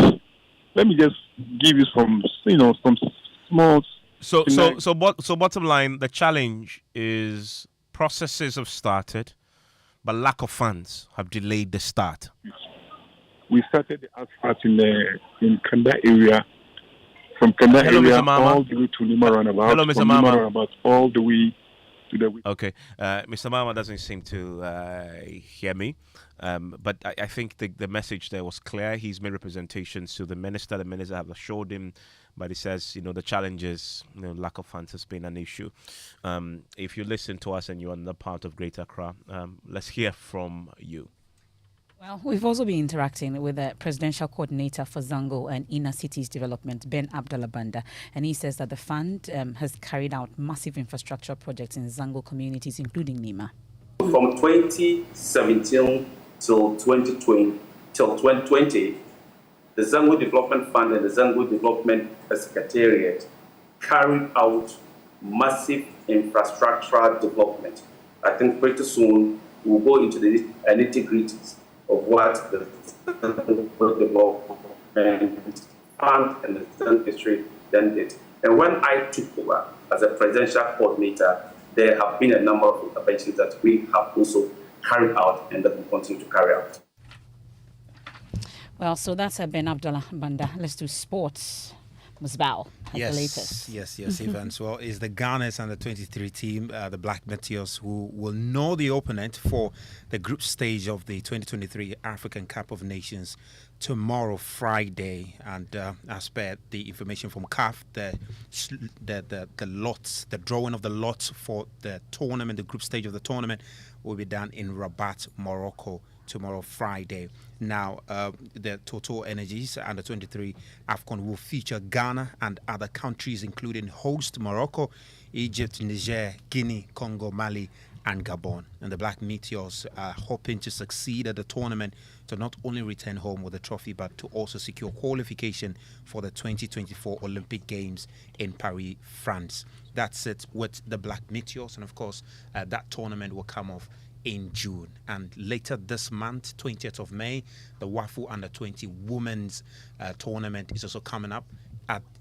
Let me just give you some small. So bottom line, the challenge is processes have started, but lack of funds have delayed the start. We started the asphalt in Kanda area, from Kanda area all the way to Nima Roundabout. Hello, Mr. From Mama. Nima Roundabout all the way to the. Okay, Mr. Mama doesn't seem to hear me, but I think the message there was clear. He's made representations to the minister. The minister have assured him, but he says, the challenges, lack of funds has been an issue. If you listen to us and you're on the part of Greater Accra, let's hear from you. Well, we've also been interacting with the presidential coordinator for Zango and Inner Cities Development, Ben Abdullah Banda, and he says that the fund has carried out massive infrastructure projects in Zango communities, including Nima. From 2017 till 2020, the Zango Development Fund and the Zango Development Secretariat carried out massive infrastructural development. I think pretty soon we'll go into the nitty-gritties of what the development fund and the Zango district then did. And when I took over as a presidential coordinator, there have been a number of interventions that we have also carried out and that we continue to carry out. Well, so that's Ben Abdullah Banda. Let's do sports. Musbao has the latest. Yes, Evans. Well, it's the Ghana's under 23 team, the Black Meteors, who will know the opponent for the group stage of the 2023 African Cup of Nations tomorrow, Friday. And as per the information from CAF, the lots, the drawing of the lots for the tournament, the group stage of the tournament, will be done in Rabat, Morocco, tomorrow, Friday. Now, the Total Energies under 23 AFCON will feature Ghana and other countries, including host Morocco, Egypt, Niger, Guinea, Congo, Mali, and Gabon. And the Black Meteors are hoping to succeed at the tournament to not only return home with the trophy, but to also secure qualification for the 2024 Olympic Games in Paris, France. That's it with the Black Meteors. And of course, that tournament will come off in June. And later this month, 20th of May, the WAFU Under 20 Women's Tournament is also coming up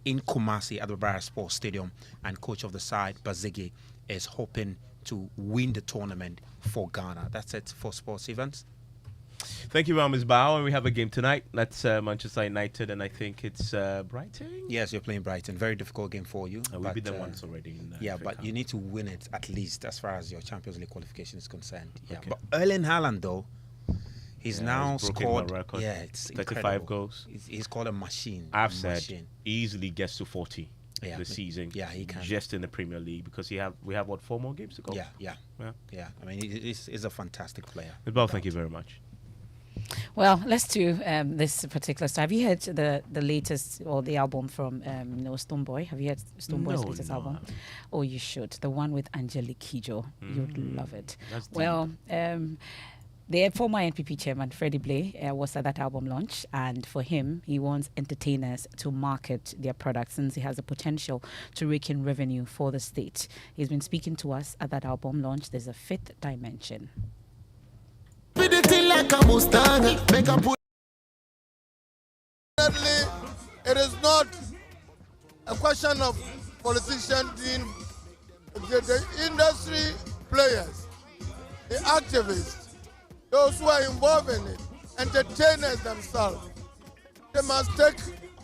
in Kumasi at the Barra Sports Stadium. And coach of the side, Bazige, is hoping to win the tournament for Ghana. That's it for sports events. Thank you, Ms. Bao. And we have a game tonight. That's Manchester United, and I think it's Brighton. Yes, you're playing Brighton. Very difficult game for you. We've been there once already. But you need to win it at least as far as your Champions League qualification is concerned. Yeah, Okay. but Erling Haaland, though, he's now he's broken scored. my record. Yeah, it's 35 incredible. goals. He's called a machine. I've said easily gets to 40 this season. Yeah, he can. Just in the Premier League, because we have what, 4 more games to go. Yeah. I mean, he's a fantastic player. Well, thank you very much. Well, let's do this particular stuff. Have you heard the latest, or the album from Stonebwoy? Have you heard Stonebwoy's latest album? Oh, you should. The one with Angelique Kidjo. You'd love it. That's deep. Well, the former NPP chairman, Freddie Blay, was at that album launch. And for him, he wants entertainers to market their products, since he has the potential to rake in revenue for the state. He's been speaking to us at that album launch. There's a fifth dimension. Like a Mustang, make a put. It is not a question of politicians being the industry players, the activists, those who are involved in it, entertainers themselves. They must take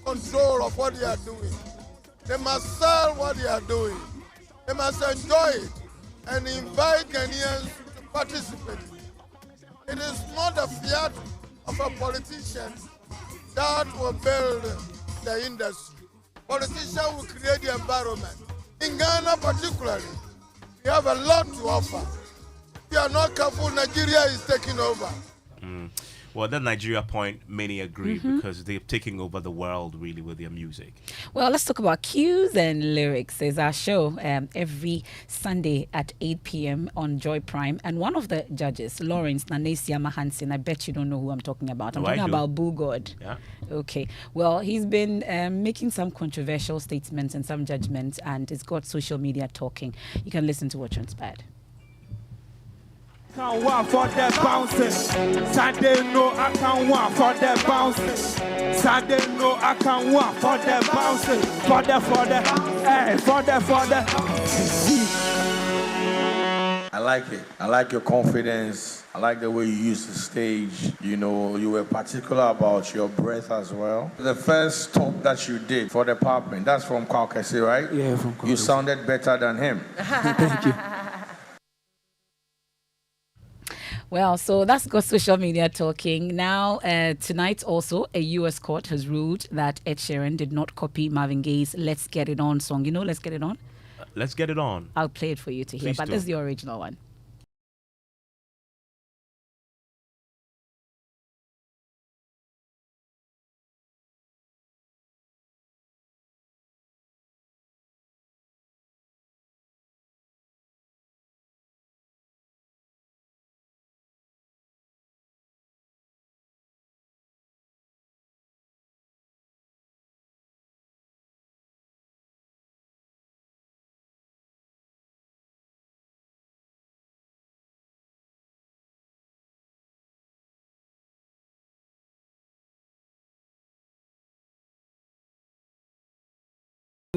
control of what they are doing. They must sell what they are doing. They must enjoy it and invite Ghanaians to participate. It is not the fiat of a politician that will build the industry. Politicians will create the environment. In Ghana particularly, we have a lot to offer. If we are not careful, Nigeria is taking over. Well, that Nigeria point, many agree, because they're taking over the world really with their music. Well, let's talk about cues and lyrics. There's our show every Sunday at 8 p.m. on Joy Prime. And one of the judges, Lawrence Nanesiama Hansen, I bet you don't know who I'm talking about. I'm talking about Boo God. Yeah. Okay. Well, he's been making some controversial statements and some judgments, and it's got social media talking. You can listen to what transpired. Can't walk for the bounces. Sunday no, I can't walk for the bounces. Sunday no, I can't walk for the bounces. For the. I like it. I like your confidence. I like the way you use the stage. You know, you were particular about your breath as well. The first talk that you did for the department, that's from Kaukasi, right? Yeah, from Kaukasi. You sounded better than him. Thank you. Well, so that's got social media talking. Now, tonight also, a U.S. court has ruled that Ed Sheeran did not copy Marvin Gaye's Let's Get It On song. You know Let's Get It On? Let's get it on. I'll play it for you to hear, Please but do. this is the original one.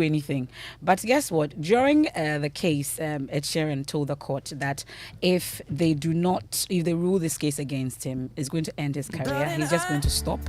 anything. But guess what? During the case, Ed Sheeran told the court that if they rule this case against him, it's going to end his career. He's just going to stop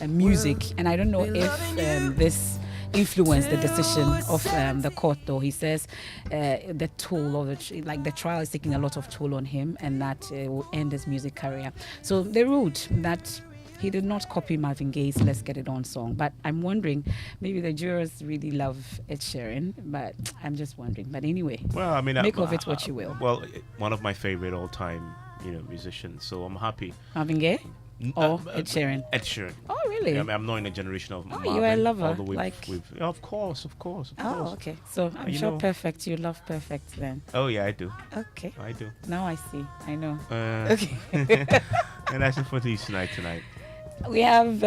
music. And I don't know if this influenced the decision of the court, though. He says the toll of the trial is taking a lot of toll on him, and that will end his music career. So they ruled that he did not copy Marvin Gaye's Let's Get It On song. But I'm wondering, maybe the jurors really love Ed Sheeran, but I'm just wondering. But anyway, well, I mean, make of it what you will. Well, one of my favorite all-time, musicians. So I'm happy. Marvin Gaye? Or Ed Sheeran? Ed Sheeran. Oh, really? Yeah, I'm not in a generation of Marvin. You are a lover? Of course. Oh, okay. So I'm sure Perfect, you love Perfect then. Oh, yeah, I do. Okay. I do. Now I see. I know. Okay. And that's it for tonight. We have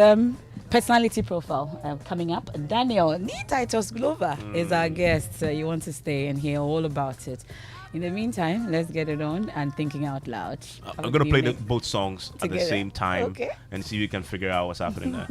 personality profile coming up. Daniel Titus Glover is our guest. You want to stay and hear all about it. In the meantime, let's get it on and thinking out loud. I'm going to play both songs together at the same time and see if you can figure out what's happening there.